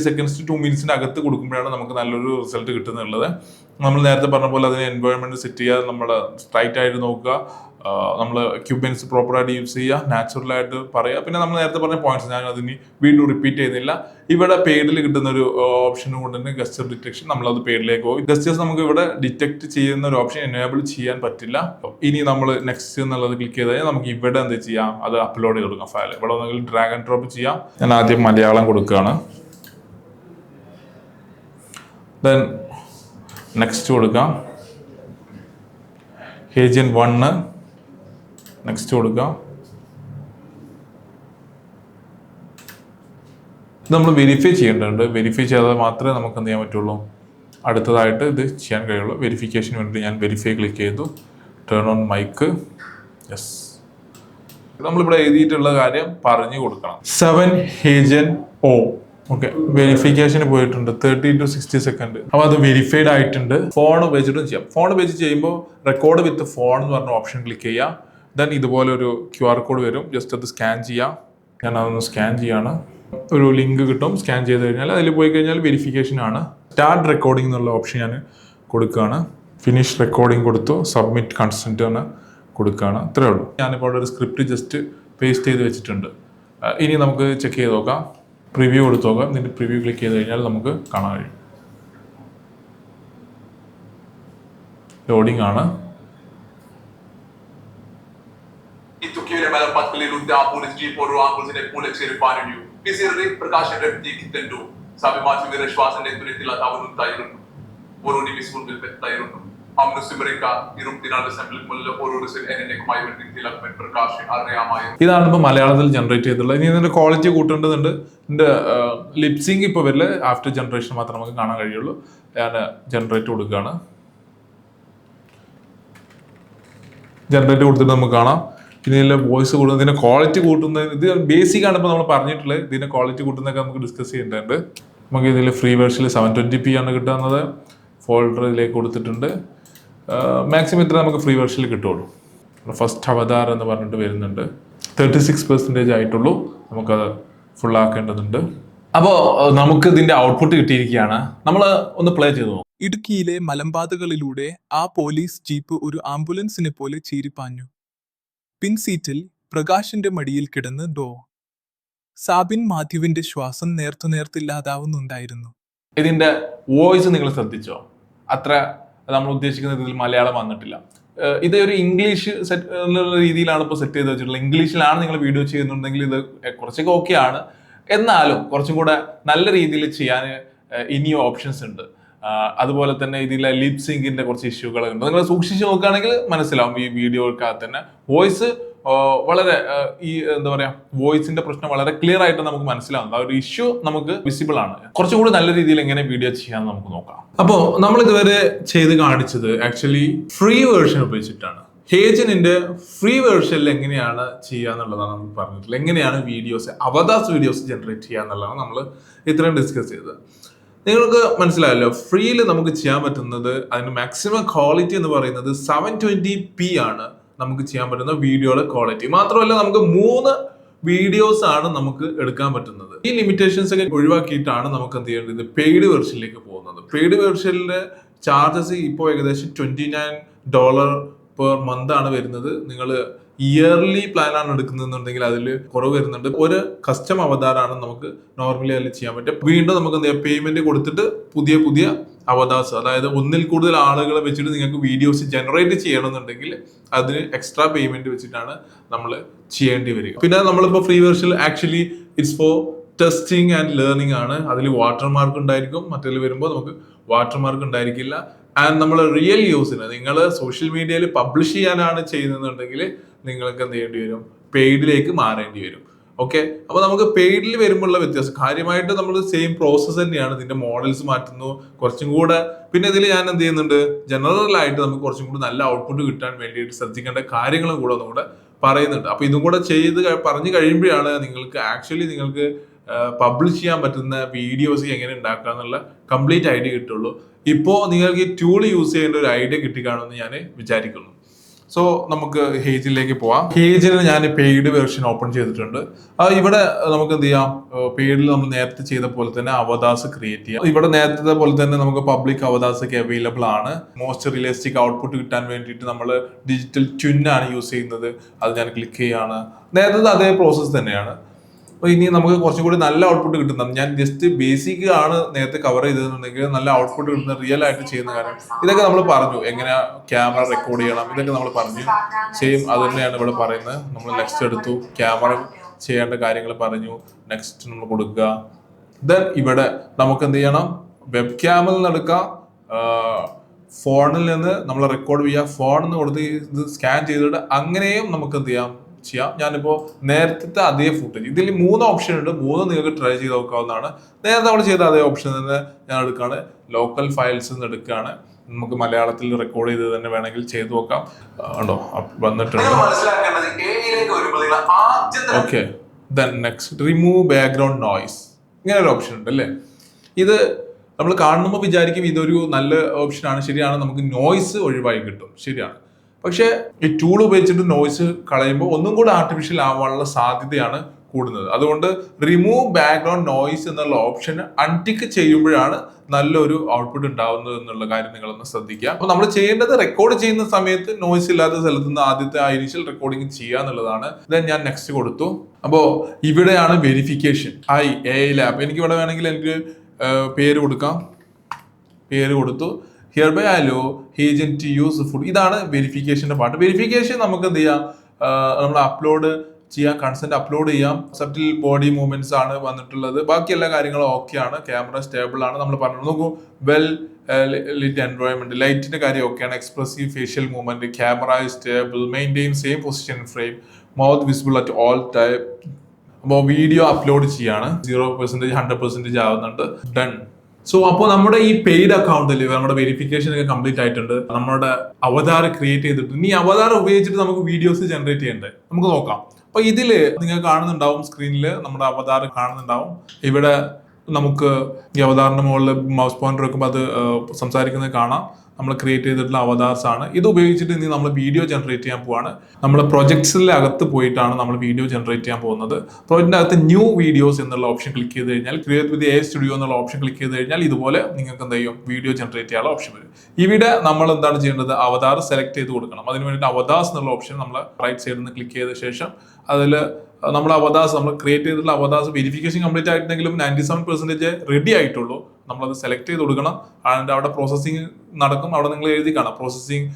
seconds to 2 minutes അകത്ത് കൊടുക്കുമ്പോഴാണ് നമുക്ക് നല്ലൊരു റിസൾട്ട് കിട്ടുന്നുള്ളത്. നമ്മൾ നേരത്തെ പറഞ്ഞ പോലെ അതിന് എൻവയോൺമെന്റ് സെറ്റ് ചെയ്യുക, നമ്മൾ സ്ട്രൈറ്റ് ആയിട്ട് നോക്കുക, നമ്മൾ എക്യുപ്മെന്റ്സ് പ്രോപ്പറായിട്ട് യൂസ് ചെയ്യുക, നാച്ചുറൽ ആയിട്ട് പറയുക. പിന്നെ നമ്മൾ നേരത്തെ പറഞ്ഞ പോയിന്റ്സ് ഞാൻ അതിന് വീണ്ടും റിപ്പീറ്റ് ചെയ്യുന്നില്ല. ഇവിടെ പെയ്ഡിൽ കിട്ടുന്ന ഒരു ഓപ്ഷൻ കൊണ്ട് തന്നെ ഗസ്റ്റർ ഡിറ്റക്ഷൻ, നമ്മളത് പെയ്ഡിലേക്ക് പോകും. ഗസ്റ്റേഴ്സ് നമുക്ക് ഇവിടെ ഡിറ്റക്ട് ചെയ്യുന്ന ഒരു ഓപ്ഷൻ എനേബിൾ ചെയ്യാൻ പറ്റില്ല. ഇനി നമ്മൾ നെക്സ്റ്റ് എന്നുള്ളത് ക്ലിക്ക് ചെയ്ത് കഴിഞ്ഞാൽ നമുക്ക് ഇവിടെ എന്ത് ചെയ്യാം, അത് അപ്ലോഡ് ചെയ്ത് കൊടുക്കാം ഫയൽ. ഇവിടെ ഒന്നെങ്കിൽ ഡ്രാഗ് ആൻഡ് ഡ്രോപ്പ് ചെയ്യാം. ഞാൻ ആദ്യം മലയാളം കൊടുക്കുകയാണ്. ദെൻ നെക്സ്റ്റ് കൊടുക്കാം. ഹേജൻ 1 നെക്സ്റ്റ് കൊടുക്കാം. ഇത് നമ്മൾ വെരിഫൈ ചെയ്യേണ്ടതുണ്ട്. വെരിഫൈ ചെയ്താൽ മാത്രമേ നമുക്ക് എന്ത് ചെയ്യാൻ പറ്റുള്ളൂ, അടുത്തതായിട്ട് ഇത് ചെയ്യാൻ കഴിയുള്ളൂ. വെരിഫിക്കേഷന് വേണ്ടി ഞാൻ വെരിഫൈ ക്ലിക്ക് ചെയ്തു. Turn on mic. യെസ്, നമ്മളിവിടെ എഴുതിയിട്ടുള്ള കാര്യം പറഞ്ഞു കൊടുക്കണം. 7 ഹേജൻ O. ഓക്കെ, വെരിഫിക്കേഷന് പോയിട്ടുണ്ട് 30 to 60 seconds. അപ്പോൾ അത് വെരിഫൈഡ് ആയിട്ടുണ്ട്. ഫോൺ ഉപയോഗിച്ചിട്ടും ചെയ്യാം. ഫോൺ ഉപയോഗിച്ച് ചെയ്യുമ്പോൾ റെക്കോർഡ് വിത്ത് ഫോൺ എന്ന് പറഞ്ഞ ഓപ്ഷൻ ക്ലിക്ക് ചെയ്യാം. ദെൻ ഇതുപോലെ ഒരു QR കോഡ് വരും. ജസ്റ്റ് അത് സ്കാൻ ചെയ്യാം. ഞാൻ അതൊന്ന് സ്കാൻ ചെയ്യാണ്. ഒരു ലിങ്ക് കിട്ടും. സ്കാൻ ചെയ്ത് കഴിഞ്ഞാൽ അതിൽ പോയി കഴിഞ്ഞാൽ വെരിഫിക്കേഷൻ ആണ്. സ്റ്റാർട്ട് റെക്കോർഡിംഗ് എന്നുള്ള ഓപ്ഷൻ ഞാൻ കൊടുക്കുകയാണ്. ഫിനിഷ് റെക്കോർഡിംഗ് കൊടുത്തു. സബ്മിറ്റ് കൺസെന്റ് ആണ് കൊടുക്കുകയാണ്. ഇത്രയേ ഉള്ളൂ. ഞാനിപ്പോൾ അവിടെ ഒരു സ്ക്രിപ്റ്റ് ജസ്റ്റ് പേസ്റ്റ് ചെയ്ത് വെച്ചിട്ടുണ്ട്. ഇനി നമുക്ക് ചെക്ക് ചെയ്ത് നോക്കാം. പ്രിവ്യൂ കൊടുത്ത് നോക്കാം. ഇതിൻ്റെ പ്രിവ്യൂ ക്ലിക്ക് ചെയ്ത് കഴിഞ്ഞാൽ നമുക്ക് കാണാൻ കഴിയും. ലോഡിംഗ് ആണ്. ഇതാണ് ഇപ്പൊ മലയാളത്തിൽ ജനറേറ്റ് ചെയ്തിട്ടുള്ളത്. ഇനി ഇതിന്റെ ക്വാളിറ്റി കൂട്ടേണ്ടതുണ്ട്. ഇതിന്റെ ലിപ്സിംഗ് ഇപ്പൊ വരില്ല, ആഫ്റ്റർ ജനറേഷൻ മാത്രമേ നമുക്ക് കാണാൻ കഴിയുള്ളൂ. ഞാൻ ജനറേറ്റ് കൊടുക്കുകയാണ്. ജനറേറ്റ് കൊടുത്തിട്ട് നമുക്ക് കാണാം. പിന്നെ ഇതിലെ വോയിസ് കൂടുന്നത്, ഇതിന്റെ ക്വാളിറ്റി കൂട്ടുന്നത്, ഇത് ബേസിക് ആണ് ഇപ്പൊ നമ്മൾ പറഞ്ഞിട്ടുള്ളത്. ഇതിന്റെ ക്വാളിറ്റി കൂട്ടുന്നതൊക്കെ നമുക്ക് ഡിസ്കസ് ചെയ്യേണ്ടതുണ്ട്. നമുക്ക് ഇതിൽ ഫ്രീ വേർഷനിൽ 720p ആണ് കിട്ടുന്നത്. ഫോൾഡർ ഇതിലേക്ക് കൊടുത്തിട്ടുണ്ട്. മാക്സിമം ഇത്ര നമുക്ക് ഫ്രീ വേർഷനിൽ കിട്ടുള്ളൂ. ഫസ്റ്റ് അവതാർ എന്ന് പറഞ്ഞിട്ട് വരുന്നുണ്ട്. 36% ആയിട്ടുള്ളൂ. നമുക്കത് ഫുൾ ആക്കേണ്ടതുണ്ട്. അപ്പോൾ നമുക്ക് ഇതിന്റെ ഔട്ട്പുട്ട് കിട്ടിയിരിക്കുകയാണ്. നമ്മൾ ഒന്ന് പ്ലേ ചെയ്തു നോക്കാം. ഇടുക്കിയിലെ മലമ്പാതകളിലൂടെ ആ പോലീസ് ജീപ്പ് ഒരു ആംബുലൻസിനെ പോലെ ചീറിപ്പാഞ്ഞു. പിൻസീറ്റിൽ പ്രകാശിന്റെ മടിയിൽ കിടന്ന് ഡോ. സാബിൻ മാത്യുവിന്റെ ശ്വാസം നേർത്തില്ലാതാവുന്നുണ്ടായിരുന്നു. ഇതിന്റെ വോയിസ് നിങ്ങൾ ശ്രദ്ധിച്ചോ? അത്ര നമ്മൾ ഉദ്ദേശിക്കുന്ന രീതിയിൽ മലയാളം വന്നിട്ടില്ല. ഇത് ഒരു ഇംഗ്ലീഷ് സെറ്റ് രീതിയിലാണ് ഇപ്പോൾ സെറ്റ് ചെയ്ത് വെച്ചിട്ടുള്ളത്. ഇംഗ്ലീഷിലാണ് നിങ്ങൾ വീഡിയോ ചെയ്യുന്നുണ്ടെങ്കിൽ ഇത് കുറച്ചൊക്കെ ഓക്കെ ആണ്. എന്നാലും കുറച്ചും കൂടെ നല്ല രീതിയിൽ ചെയ്യാൻ ഇനിയും ഓപ്ഷൻസ് ഉണ്ട്. അതുപോലെ തന്നെ ഇതിലെ ലിപ് സിങ്കിന്റെ കുറച്ച് ഇഷ്യൂകളൊക്കെ ഉണ്ട്. നിങ്ങൾ സൂക്ഷിച്ച് നോക്കുകയാണെങ്കിൽ മനസ്സിലാവും. ഈ വീഡിയോക്കകത്ത് തന്നെ വോയിസ് വളരെ ഈ എന്താ പറയാ വോയിസിന്റെ പ്രശ്നം വളരെ ക്ലിയർ ആയിട്ട് നമുക്ക് മനസ്സിലാവുന്നത്. ആ ഒരു ഇഷ്യൂ നമുക്ക് വിസിബിൾ ആണ്. കുറച്ചും കൂടി നല്ല രീതിയിൽ എങ്ങനെ വീഡിയോ ചെയ്യാൻ നമുക്ക് നോക്കാം. അപ്പോൾ നമ്മൾ ഇതുവരെ ചെയ്ത് കാണിച്ചത് ആക്ച്വലി ഫ്രീ വേർഷൻ ഉപയോഗിച്ചിട്ടാണ്. ഹേജനിന്റെ ഫ്രീ വേർഷനിൽ എങ്ങനെയാണ് ചെയ്യുക എന്നുള്ളതാണ് നമ്മൾ പറഞ്ഞിട്ടുള്ളത്. എങ്ങനെയാണ് അവതാസ് വീഡിയോസ് ജനറേറ്റ് ചെയ്യുക എന്നുള്ളതാണ് നമ്മൾ ഇത്രയും ഡിസ്കസ് ചെയ്തത്. നിങ്ങൾക്ക് മനസ്സിലായല്ലോ, ഫ്രീയിൽ നമുക്ക് ചെയ്യാൻ പറ്റുന്നത് അതിന്റെ മാക്സിമം ക്വാളിറ്റി എന്ന് പറയുന്നത് 720p ആണ് നമുക്ക് ചെയ്യാൻ പറ്റുന്ന വീഡിയോയുടെ ക്വാളിറ്റി. മാത്രമല്ല നമുക്ക് 3 വീഡിയോസ് ആണ് നമുക്ക് എടുക്കാൻ പറ്റുന്നത്. ഈ ലിമിറ്റേഷൻസ് ഒക്കെ ഒഴിവാക്കിയിട്ടാണ് നമുക്ക് എന്ത് ചെയ്യേണ്ടത്, പെയ്ഡ് വെർഷനിലേക്ക് പോകുന്നത്. പെയ്ഡ് വെർഷനിലെ ചാർജസ് ഇപ്പോൾ ഏകദേശം $29 പെർ മന്ത് ആണ് വരുന്നത്. നിങ്ങൾ ഇയർലി പ്ലാൻ ആണ് എടുക്കുന്നതെന്നുണ്ടെങ്കിൽ അതിൽ കുറവ് വരുന്നുണ്ട്. ഒരു കസ്റ്റം അവതാറാണ് നമുക്ക് നോർമലി അതിൽ ചെയ്യാൻ പറ്റും. വീണ്ടും നമുക്ക് എന്ത് ചെയ്യാം, പേയ്മെന്റ് കൊടുത്തിട്ട് പുതിയ അവതാസ്, അതായത് ഒന്നിൽ കൂടുതൽ ആളുകളെ വെച്ചിട്ട് നിങ്ങൾക്ക് വീഡിയോസ് ജനറേറ്റ് ചെയ്യണമെന്നുണ്ടെങ്കിൽ അതിന് എക്സ്ട്രാ പേയ്മെന്റ് വെച്ചിട്ടാണ് നമ്മൾ ചെയ്യേണ്ടി വരിക. പിന്നെ നമ്മളിപ്പോൾ ഫ്രീ വെർഷനിൽ actually it's for testing and learning ആണ്. അതിൽ വാട്ടർമാർക്ക് ഉണ്ടായിരിക്കും, മറ്റേതിൽ വരുമ്പോൾ നമുക്ക് വാട്ടർമാർക്ക് ഉണ്ടായിരിക്കില്ല. ആൻഡ് നമ്മൾ റിയൽ യൂസിന് നിങ്ങൾ സോഷ്യൽ മീഡിയയിൽ പബ്ലിഷ് ചെയ്യാനാണ് ചെയ്യുന്നതെന്നുണ്ടെങ്കിൽ നിങ്ങൾക്ക് എന്ത് ചെയ്യേണ്ടി വരും, പെയ്ഡിലേക്ക് മാറേണ്ടി വരും. ഓക്കെ, അപ്പൊ നമുക്ക് പെയ്ഡിൽ വരുമ്പോഴുള്ള വ്യത്യാസം കാര്യമായിട്ട് നമ്മൾ സെയിം പ്രോസസ്സ് തന്നെയാണ്. ഇതിന്റെ മോഡൽസ് മാറ്റുന്നു കുറച്ചും കൂടെ. പിന്നെ ഇതിൽ ഞാൻ എന്ത് ചെയ്യുന്നുണ്ട്, ജനറൽ ആയിട്ട് നമുക്ക് കുറച്ചും കൂടി നല്ല ഔട്ട്പുട്ട് കിട്ടാൻ വേണ്ടിയിട്ട് ശ്രദ്ധിക്കേണ്ട കാര്യങ്ങളും കൂടെ ഒന്നുകൂടെ പറയുന്നുണ്ട്. അപ്പൊ ഇതും കൂടെ പറഞ്ഞു കഴിയുമ്പോഴാണ് നിങ്ങൾക്ക് പബ്ലിഷ് ചെയ്യാൻ പറ്റുന്ന വീഡിയോസ് എങ്ങനെ ഉണ്ടാക്കുക എന്നുള്ള കംപ്ലീറ്റ് ഐഡിയ കിട്ടുള്ളൂ. ഇപ്പോൾ നിങ്ങൾക്ക് ഈ ടൂൾ യൂസ് ചെയ്യേണ്ട ഒരു ഐഡിയ കിട്ടിക്കാണുമെന്ന് ഞാൻ വിചാരിക്കുന്നു. സോ നമുക്ക് ഹേജിലേക്ക് പോവാം. ഹേജിന് ഞാൻ പെയ്ഡ് വെർഷൻ ഓപ്പൺ ചെയ്തിട്ടുണ്ട്. ഇവിടെ നമുക്ക് എന്ത് ചെയ്യാം, പെയ്ഡിൽ നമ്മൾ നേരത്തെ ചെയ്ത പോലെ തന്നെ അവതാസ് ക്രിയേറ്റ് ചെയ്യാം. ഇവിടെ നേരത്തെ പോലെ തന്നെ നമുക്ക് പബ്ലിക് അവതാസ് ഒക്കെ അവൈലബിൾ ആണ്. മോസ്റ്റ് റിയലിസ്റ്റിക് ഔട്ട്പുട്ട് കിട്ടാൻ വേണ്ടിയിട്ട് നമ്മൾ ഡിജിറ്റൽ ട്വിൻ ആണ് യൂസ് ചെയ്യുന്നത്. അത് ഞാൻ ക്ലിക്ക് ചെയ്യാണ്. നേരത്തെ അതേ പ്രോസസ്സ് തന്നെയാണ്. അപ്പോൾ ഇനി നമുക്ക് കുറച്ചും കൂടി നല്ല ഔട്ട്പുട്ട് കിട്ടുന്നത്, ഞാൻ ജസ്റ്റ് ബേസിക് ആണ് നേരത്തെ കവർ ചെയ്തതെന്നുണ്ടെങ്കിൽ നല്ല ഔട്ട്പുട്ട് കിട്ടുന്ന റിയൽ ആയിട്ട് ചെയ്യുന്ന കാര്യം ഇതൊക്കെ നമ്മൾ പറഞ്ഞു. എങ്ങനെ ക്യാമറ റെക്കോർഡ് ചെയ്യണം ഇതൊക്കെ നമ്മൾ പറഞ്ഞു. സെയിം അത് തന്നെയാണ് ഇവിടെ പറയുന്നത്. നമ്മൾ നെക്സ്റ്റ് എടുത്തു, ക്യാമറ ചെയ്യേണ്ട കാര്യങ്ങൾ പറഞ്ഞു, നെക്സ്റ്റ് നമ്മൾ കൊടുക്കുക. ദെൻ ഇവിടെ നമുക്ക് എന്ത് ചെയ്യണം, വെബ് ക്യാമിൽ നിന്ന് എടുക്കാം, ഫോണിൽ നിന്ന് നമ്മൾ റെക്കോർഡ് ചെയ്യുക, ഫോണിൽ നിന്ന് കൊടുത്ത് ഇത് സ്കാൻ ചെയ്തിട്ട് അങ്ങനെയും നമുക്ക് എന്ത് ചെയ്യാം. ഞാനിപ്പോൾ നേരത്തെ അതേ ഫുട്ടേജ്, ഇതിൽ 3 ഓപ്ഷൻ ഉണ്ട്, 3 നിങ്ങൾക്ക് ട്രൈ ചെയ്ത് നോക്കാവുന്നതാണ്. നേരത്തെ നമ്മൾ ചെയ്ത അതേ ഓപ്ഷൻ തന്നെ ഞാൻ എടുക്കുകയാണ്, ലോക്കൽ ഫയൽസ് നിന്ന് എടുക്കുകയാണ്. നമുക്ക് മലയാളത്തിൽ റെക്കോർഡ് ചെയ്ത് തന്നെ വേണമെങ്കിൽ ചെയ്ത് നോക്കാം. ഉണ്ടോ വന്നിട്ടുണ്ട്. Okay, then next remove background noise, ഇങ്ങനെ ഒരു ഓപ്ഷൻ ഉണ്ട് അല്ലേ. ഇത് നമ്മൾ കാണുമ്പോൾ വിചാരിക്കും ഇതൊരു നല്ല ഓപ്ഷനാണ്, ശരിയാണ്, നമുക്ക് നോയ്സ് ഒഴിവായി കിട്ടും, ശരിയാണ്. പക്ഷേ ഈ ടൂൾ ഉപയോഗിച്ചിട്ട് നോയ്സ് കളയുമ്പോൾ ഒന്നും കൂടെ ആർട്ടിഫിഷ്യൽ ആവാനുള്ള സാധ്യതയാണ് കൂടുന്നത്. അതുകൊണ്ട് റിമൂവ് ബാക്ക്ഗ്രൗണ്ട് നോയ്സ് എന്നുള്ള ഓപ്ഷൻ അൺടിക്ക് ചെയ്യുമ്പോഴാണ് നല്ലൊരു ഔട്ട്പുട്ട് ഉണ്ടാവുന്നത് എന്നുള്ള കാര്യം നിങ്ങളൊന്ന് ശ്രദ്ധിക്കുക. അപ്പോൾ നമ്മൾ ചെയ്യേണ്ടത് റെക്കോർഡ് ചെയ്യുന്ന സമയത്ത് നോയ്സ് ഇല്ലാത്ത സ്ഥലത്ത് നിന്ന് ആദ്യത്തെ ഇനീഷ്യൽ റെക്കോർഡിംഗ് ചെയ്യുക എന്നുള്ളതാണ്. ദെൻ ഞാൻ നെക്സ്റ്റ് കൊടുത്തു. അപ്പോൾ ഇവിടെയാണ് വെരിഫിക്കേഷൻ. AI lab. എനിക്ക് ഇവിടെ വേണമെങ്കിൽ എനിക്ക് പേര് കൊടുത്തു. Hereby allow HeyGen to use food. ഇതാണ് വെരിഫിക്കേഷന്റെ പാർട്ട്. വെരിഫിക്കേഷൻ നമുക്ക് എന്ത് ചെയ്യാം, നമ്മൾ അപ്ലോഡ് ചെയ്യാം, കൺസെന്റ് അപ്ലോഡ് ചെയ്യാം. സബ്റ്റിൽ ബോഡി മൂവ്മെന്റ്സ് ആണ് വന്നിട്ടുള്ളത്. ബാക്കി എല്ലാ കാര്യങ്ങളും ഓക്കെ ആണ്. ക്യാമറ സ്റ്റേബിൾ ആണ്. നമ്മൾ പറഞ്ഞു നോക്കൂ, വെൽ ലിറ്റ് എൻവയോൺമെന്റ്, ലൈറ്റിന്റെ കാര്യം ഓക്കെയാണ്. Expressive facial movement, camera stable, maintain same position frame, mouth visible at all time. അപ്പോൾ വീഡിയോ അപ്ലോഡ് ചെയ്യാണ്. 0% 100% ആവുന്നുണ്ട്. ഡൺ. സോ അപ്പോൾ നമ്മുടെ ഈ പെയ്ഡ് അക്കൗണ്ടിൽ നമ്മുടെ വെരിഫിക്കേഷൻ ഒക്കെ കംപ്ലീറ്റ് ആയിട്ടുണ്ട്. നമ്മുടെ അവതാർ ക്രിയേറ്റ് ചെയ്തിട്ടുണ്ട്. ഇനി അവതാർ ഉപയോഗിച്ചിട്ട് നമുക്ക് വീഡിയോസ് ജനറേറ്റ് ചെയ്യണ്ടേ, നമുക്ക് നോക്കാം. അപ്പൊ ഇതില് നിങ്ങൾ കാണുന്നുണ്ടാവും, സ്ക്രീനിൽ നമ്മുടെ അവതാർ കാണുന്നുണ്ടാവും. ഇവിടെ നമുക്ക് ഈ അവതാറിന്റെ മുകളിൽ മൗസ് പോയിന്റർ വെക്കുമ്പോൾ അത് സംസാരിക്കുന്നത് കാണാം. നമ്മൾ ക്രിയേറ്റ് ചെയ്തിട്ടുള്ള അവതാർസ് ആണ്. ഇത് ഉപയോഗിച്ചിട്ട് ഇനി നമ്മൾ വീഡിയോ ജനറേറ്റ് ചെയ്യാൻ പോവാണ്. നമ്മുടെ പ്രൊജക്ട്സിലെ അകത്ത് പോയിട്ടാണ് നമ്മൾ വീഡിയോ ജനറേറ്റ് ചെയ്യാൻ പോകുന്നത്. പ്രൊജക്റ്റിന്റെ അകത്ത് ന്യൂ വീഡിയോസ് എന്നുള്ള ഓപ്ഷൻ ക്ലിക്ക് ചെയ്ത് കഴിഞ്ഞാൽ, ക്രിയേറ്റ് വിത്ത് AI സ്റ്റുഡിയോ എന്നുള്ള ഓപ്ഷൻ ക്ലിക്ക് ചെയ്ത് കഴിഞ്ഞാൽ ഇതുപോലെ നിങ്ങൾക്ക് എന്ത് ചെയ്യും, വീഡിയോ ജനറേറ്റ് ചെയ്യാനുള്ള ഓപ്ഷൻ വരും. ഇവിടെ നമ്മൾ എന്താണ് ചെയ്യേണ്ടത്, അവതാർ സെലക്ട് ചെയ്ത് കൊടുക്കണം. അതിന് വേണ്ടിയിട്ട് അവതാസ് എന്നുള്ള ഓപ്ഷൻ നമ്മൾ റൈറ്റ് സൈഡിൽ നിന്ന് ക്ലിക്ക് ചെയ്ത ശേഷം അതിൽ നമ്മുടെ അവതാസ്, നമ്മൾ ക്രിയേറ്റ് ചെയ്തിട്ടുള്ള അവതാസ് വെരിഫിക്കേഷൻ കംപ്ലീറ്റ് ആയിട്ടുണ്ടെങ്കിലും 97% റെഡി ആയിട്ടുള്ളൂ. നമ്മളത് സെലക്ട് ചെയ്ത് കൊടുക്കണം. ആൻഡ് അവിടെ പ്രോസസ്സിംഗ് നടക്കും. അവിടെ നിങ്ങൾ എഴുതി കാണാം, പ്രോസസ്സിംഗ്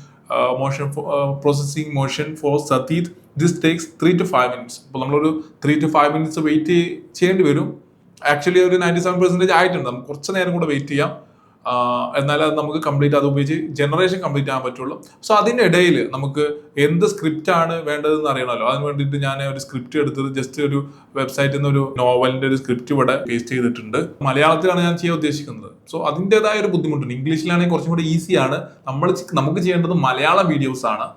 മോഷൻ ഫോർ സതീത്, ദിസ് ടേക്സ് 3 to 5 minutes. അപ്പോൾ നമ്മളൊരു 3 to 5 minutes വെയിറ്റ് ചെയ്യേണ്ടി വരും. ആക്ച്വലി ഒരു 97% ആയിട്ടുണ്ട്. നമുക്ക് കുറച്ച് നേരം കൂടെ വെയിറ്റ് ചെയ്യാം. എന്നാൽ അത് നമുക്ക് കംപ്ലീറ്റ് അത് ഉപയോഗിച്ച് ജനറേഷൻ കംപ്ലീറ്റ് ചെയ്യാൻ പറ്റുള്ളൂ. സോ അതിൻ്റെ ഇടയിൽ നമുക്ക് എന്ത് സ്ക്രിപ്റ്റ് ആണ് വേണ്ടതെന്ന് അറിയണമല്ലോ. അതിന് വേണ്ടിയിട്ട് ഞാൻ ഒരു സ്ക്രിപ്റ്റ് എടുത്തത് ജസ്റ്റ് ഒരു വെബ്സൈറ്റിൽ നിന്ന് ഒരു നോവലിന്റെ ഒരു സ്ക്രിപ്റ്റ് ഇവിടെ പേസ്റ്റ് ചെയ്തിട്ടുണ്ട്. മലയാളത്തിലാണ് ഞാൻ ചെയ്യാൻ ഉദ്ദേശിക്കുന്നത്. സോ അതിൻ്റെതായ ഒരു ബുദ്ധിമുട്ടുണ്ട്. ഇംഗ്ലീഷിലാണെങ്കിൽ കുറച്ചും കൂടി ഈസിയാണ്. നമുക്ക് ചെയ്യേണ്ടത് മലയാളം വീഡിയോസ് ആണ്.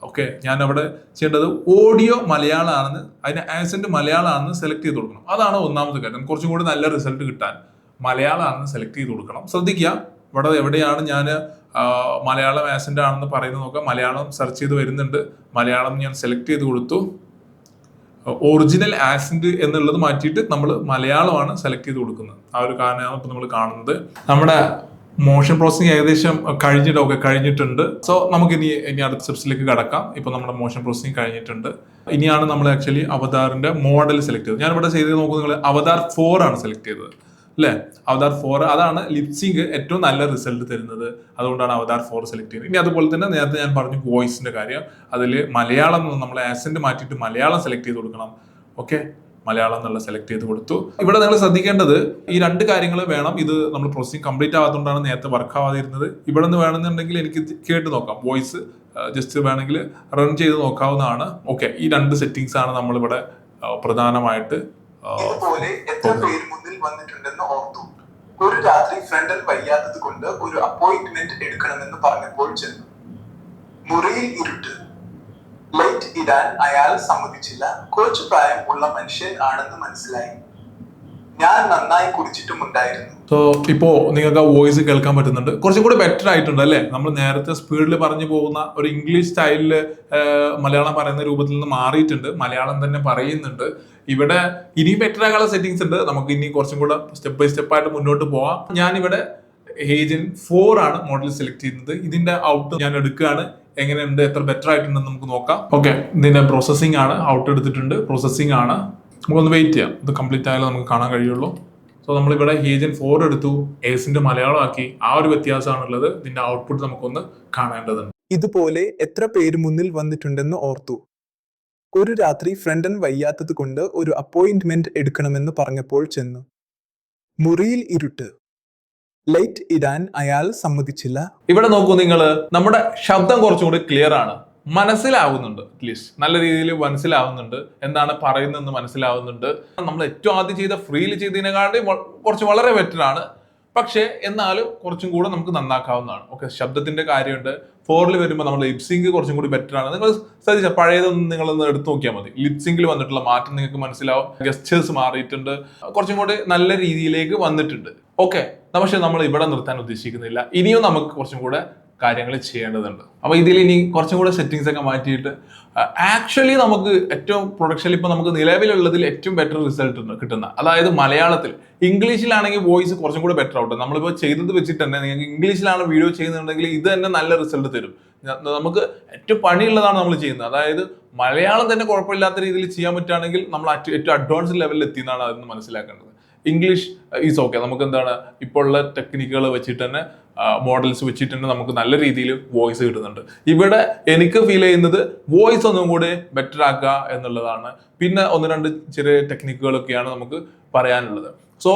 ഓക്കെ, ഞാൻ അവിടെ ചെയ്യേണ്ടത് ഓഡിയോ മലയാളമാണെന്ന്, അതിന് ആക്സെന്റ് മലയാളമാണെന്ന് സെലക്ട് ചെയ്ത് കൊടുക്കണം. അതാണ് ഒന്നാമത്തെ കാര്യം. കുറച്ചും കൂടി നല്ല റിസൾട്ട് കിട്ടാൻ മലയാളമാണെന്ന് സെലക്ട് ചെയ്ത് കൊടുക്കണം. ശ്രദ്ധിക്കുക, ഇവിടെ എവിടെയാണ് ഞാൻ മലയാളം ആക്സെന്റ് ആണെന്ന് പറയുന്നത് നോക്കാം. മലയാളം സെർച്ച് ചെയ്ത് വരുന്നുണ്ട്. മലയാളം ഞാൻ സെലക്ട് ചെയ്ത് കൊടുത്തു. ഒറിജിനൽ ആക്സെന്റ് എന്നുള്ളത് മാറ്റിയിട്ട് നമ്മൾ മലയാളമാണ് സെലക്ട് ചെയ്ത് കൊടുക്കുന്നത്. ആ ഒരു കാരണമാണ് ഇപ്പൊ നമ്മൾ കാണുന്നത്. നമ്മുടെ മോഷൻ പ്രോസസ്സിംഗ് ഏകദേശം കഴിഞ്ഞിട്ടുണ്ട്. സോ നമുക്ക് ഇനി അടുത്ത സ്റ്റെപ്സിലേക്ക് കടക്കാം. ഇപ്പൊ നമ്മുടെ മോഷൻ പ്രോസസ്സിംഗ് കഴിഞ്ഞിട്ടുണ്ട്. ഇനിയാണ് നമ്മൾ ആക്ച്വലി അവതാറിന്റെ മോഡൽ സെലക്ട് ചെയ്തത്. ഞാൻ ഇവിടെ ചെയ്ത് നോക്കുന്നത് നിങ്ങൾ അവതാർ 4 ആണ് സെലക്ട് ചെയ്തത് അല്ലേ? അവതാർ 4 അതാണ് ലിപ്സിംഗ് ഏറ്റവും നല്ല റിസൾട്ട് തരുന്നത്. അതുകൊണ്ടാണ് അവതാർ 4 സെലക്ട് ചെയ്യുന്നത്. ഇനി അതുപോലെ തന്നെ നേരത്തെ ഞാൻ പറഞ്ഞു വോയിസിന്റെ കാര്യം. അതിൽ മലയാളം നമ്മൾ ആക്സെന്റ് മാറ്റിയിട്ട് മലയാളം സെലക്ട് ചെയ്ത് കൊടുക്കണം. ഓക്കെ, മലയാളം എന്നുള്ള സെലക്ട് ചെയ്ത് കൊടുത്തു. ഇവിടെ നിങ്ങൾ ശ്രദ്ധിക്കേണ്ടത് ഈ 2 കാര്യങ്ങൾ വേണം. ഇത് നമ്മൾ പ്രോസസ്സിംഗ് കംപ്ലീറ്റ് ആവാത്തതുകൊണ്ടാണ് നേരത്തെ വർക്ക് ആവാതിരുന്നത്. ഇവിടെ നിന്ന് വേണമെന്നുണ്ടെങ്കിൽ എനിക്ക് കേട്ട് നോക്കാം. വോയിസ് ജസ്റ്റ് വേണമെങ്കിൽ റൺ ചെയ്ത് നോക്കാവുന്നതാണ്. ഓക്കെ, ഈ 2 സെറ്റിംഗ്സ് ആണ് നമ്മളിവിടെ പ്രധാനമായിട്ട്. ഇതുപോലെ എത്ര പേര് മുന്നിൽ വന്നിട്ടുണ്ടെന്ന് ഓർത്തു. ഒരു രാത്രി ഫ്രണ്ടൽ വയ്യാത്തത് കൊണ്ട് ഒരു അപ്പോയിന്റ്മെന്റ് എടുക്കണമെന്ന് പറഞ്ഞപ്പോൾ ചെന്നു. മുറിയിൽ ഇരുട്ട്. ലൈറ്റ് ഇടാൻ അയാൾ സമ്മതിച്ചില്ല. കുറച്ചു പ്രായം ഉള്ള മനുഷ്യൻ ആണെന്ന് മനസ്സിലായി. ഞാൻ നന്നായി കുടിച്ചിട്ടുമുണ്ടായിരുന്നു. സോ ഇപ്പോ നിങ്ങൾക്ക് ആ വോയിസ് കേൾക്കാൻ പറ്റുന്നുണ്ട്. കുറച്ചും കൂടി ബെറ്റർ ആയിട്ടുണ്ട് അല്ലേ? നമ്മൾ നേരത്തെ സ്പീഡിൽ പറഞ്ഞു പോകുന്ന ഒരു ഇംഗ്ലീഷ് സ്റ്റൈലില് മലയാളം പറയുന്ന രൂപത്തിൽ നിന്ന് മാറിയിട്ടുണ്ട്. മലയാളം തന്നെ പറയുന്നുണ്ട്. ഇവിടെ ഇനി ബെറ്റർ ആകാനുള്ള സെറ്റിംഗ്സ് ഉണ്ട്. നമുക്ക് ഇനി കുറച്ചും കൂടെ സ്റ്റെപ്പ് ബൈ സ്റ്റെപ്പ് ആയിട്ട് മുന്നോട്ട് പോവാം. ഞാനിവിടെ ഹേജൻ 4 ആണ് മോഡൽ സെലക്ട് ചെയ്യുന്നത്. ഇതിന്റെ ഔട്ട് ഞാൻ എടുക്കുകയാണ്. എങ്ങനെയുണ്ട്, എത്ര ബെറ്റർ ആയിട്ടുണ്ടെന്ന് നമുക്ക് നോക്കാം. ഓക്കെ, ഇതിന്റെ പ്രോസസ്സിംഗ് ആണ്. ഔട്ട് എടുത്തിട്ടുണ്ട്, പ്രോസസ്സിംഗ് ആണ്. നമുക്കൊന്ന് വെയിറ്റ് ചെയ്യാം. ഇത് കംപ്ലീറ്റ് ആയാലും നമുക്ക് കാണാൻ കഴിയുള്ളൂ. സോ നമ്മളിവിടെ ഹേജൻ 4 എടുത്തു, ഏസിന്റെ മലയാളം ആക്കി. ആ ഒരു വ്യത്യാസമാണുള്ളത്. ഇതിന്റെ ഔട്ട്പുട്ട് നമുക്കൊന്ന് കാണേണ്ടതുണ്ട്. ഇതുപോലെ എത്ര പേര് മുന്നിൽ വന്നിട്ടുണ്ടെന്ന് ഓർത്തു. ഒരു രാത്രി ഫ്രണ്ടൻ വയ്യാത്തത് കൊണ്ട് ഒരു അപ്പോയിന്റ്മെന്റ് എടുക്കണമെന്ന് പറഞ്ഞപ്പോൾ ചെന്നു. മുറിയിൽ ഇരുട്ട്. ലൈറ്റ് ഇടാൻ അയാൾ സമ്മതിച്ചില്ല. ഇവിടെ നോക്കൂ നിങ്ങൾ, നമ്മുടെ ശബ്ദം കുറച്ചും കൂടി ക്ലിയർ ആണ്. മനസ്സിലാവുന്നുണ്ട്, അറ്റ്ലീസ്റ്റ് നല്ല രീതിയിൽ മനസ്സിലാവുന്നുണ്ട്. എന്താണ് പറയുന്നതെന്ന് മനസ്സിലാവുന്നുണ്ട്. നമ്മൾ ഏറ്റവും ആദ്യം ചെയ്ത ഫ്രീയിൽ ചെയ്തതിനെക്കാട്ടി കുറച്ച് വളരെ ബെറ്റർ ആണ്. പക്ഷേ എന്നാലും കുറച്ചും കൂടെ നമുക്ക് നന്നാക്കാവുന്നതാണ്. ഓക്കെ, ശബ്ദത്തിന്റെ കാര്യമുണ്ട്. 4 വരുമ്പോൾ നമ്മുടെ ലിപ്സിംഗ് കുറച്ചും കൂടി ബെറ്റർ ആണ്. നിങ്ങൾ ശ്രദ്ധിച്ചാൽ പഴയതൊന്നും നിങ്ങളൊന്ന് എടുത്തു നോക്കിയാൽ മതി. ലിപ്സിംഗിൽ വന്നിട്ടുള്ള മാറ്റം നിങ്ങൾക്ക് മനസ്സിലാവും. ഗസ്റ്റേഴ്സ് മാറിയിട്ടുണ്ട്, കുറച്ചും കൂടി നല്ല രീതിയിലേക്ക് വന്നിട്ടുണ്ട്. ഓക്കെ, പക്ഷെ നമ്മൾ ഇവിടെ നിർത്താൻ ഉദ്ദേശിക്കുന്നില്ല. ഇനിയും നമുക്ക് കുറച്ചും കൂടെ കാര്യങ്ങൾ ചെയ്യേണ്ടതുണ്ട്. അപ്പൊ ഇതിൽ ഇനി കുറച്ചും കൂടെ സെറ്റിംഗ്സ് ഒക്കെ മാറ്റിയിട്ട് ആക്ച്വലി നമുക്ക് ഏറ്റവും പ്രൊഡക്ഷനിൽ ഇപ്പൊ നമുക്ക് നിലവിലുള്ളതിൽ ഏറ്റവും ബെറ്റർ റിസൾട്ട് കിട്ടുന്ന, അതായത് മലയാളത്തിൽ. ഇംഗ്ലീഷിലാണെങ്കിൽ വോയിസ് കുറച്ചും കൂടെ ബെറ്റർ ആവട്ടെ. നമ്മളിപ്പോൾ ചെയ്തത് വെച്ചിട്ട് തന്നെ നിങ്ങൾക്ക് ഇംഗ്ലീഷിലാണ് വീഡിയോ ചെയ്യുന്നുണ്ടെങ്കിൽ ഇത് തന്നെ നല്ല റിസൾട്ട് തരും. നമുക്ക് ഏറ്റവും പണിയുള്ളതാണ് നമ്മൾ ചെയ്യുന്നത്. അതായത് മലയാളം തന്നെ കുഴപ്പമില്ലാത്ത രീതിയിൽ ചെയ്യാൻ പറ്റുകയാണെങ്കിൽ നമ്മൾ ഏറ്റവും അഡ്വാൻസ് ലെവലിൽ എത്തിയെന്നാണ് അതെന്ന് മനസ്സിലാക്കേണ്ടത്. English is okay. നമുക്ക് എന്താണ് ഇപ്പോൾ ഉള്ള ടെക്നിക്കുകൾ വെച്ചിട്ട് തന്നെ, മോഡൽസ് വെച്ചിട്ട് തന്നെ നമുക്ക് നല്ല രീതിയിൽ വോയിസ് കിട്ടുന്നുണ്ട്. ഇവിടെ എനിക്ക് ഫീൽ ചെയ്യുന്നത് വോയിസ് ഒന്നും കൂടി ബെറ്റർ ആക്കുക എന്നുള്ളതാണ്. പിന്നെ 1-2 ചെറിയ ടെക്നിക്കുകളൊക്കെയാണ് നമുക്ക് പറയാനുള്ളത്. സോ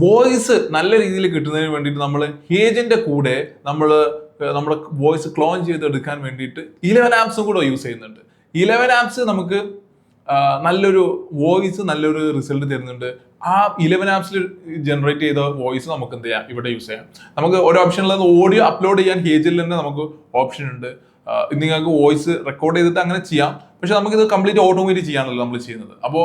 വോയിസ് നല്ല രീതിയിൽ കിട്ടുന്നതിന് വേണ്ടിയിട്ട് നമ്മൾ ഹേജന്റെ കൂടെ നമ്മുടെ വോയിസ് ക്ലോൺ ചെയ്തെടുക്കാൻ വേണ്ടിയിട്ട് 11 ആപ്സും കൂടെ യൂസ് ചെയ്യുന്നുണ്ട്. 11 ആപ്സ് നമുക്ക് നല്ലൊരു വോയിസ്, നല്ലൊരു റിസൾട്ട് തരുന്നുണ്ട്. ആ 11 ആപ്സിൽ ജനറേറ്റ് ചെയ്ത വോയിസ് നമുക്ക് എന്ത് ചെയ്യാം, ഇവിടെ യൂസ് ചെയ്യാം. നമുക്ക് ഒരു ഓപ്ഷൻ ഉള്ളത് ഓഡിയോ അപ്ലോഡ് ചെയ്യാൻ ഹേജിൽ തന്നെ നമുക്ക് ഓപ്ഷൻ ഉണ്ട്. നിങ്ങൾക്ക് വോയിസ് റെക്കോർഡ് ചെയ്തിട്ട് അങ്ങനെ ചെയ്യാം. പക്ഷെ നമുക്കിത് കംപ്ലീറ്റ് ഓട്ടോമാറ്റിക് ചെയ്യാണല്ലോ നമ്മൾ ചെയ്യുന്നത്. അപ്പോൾ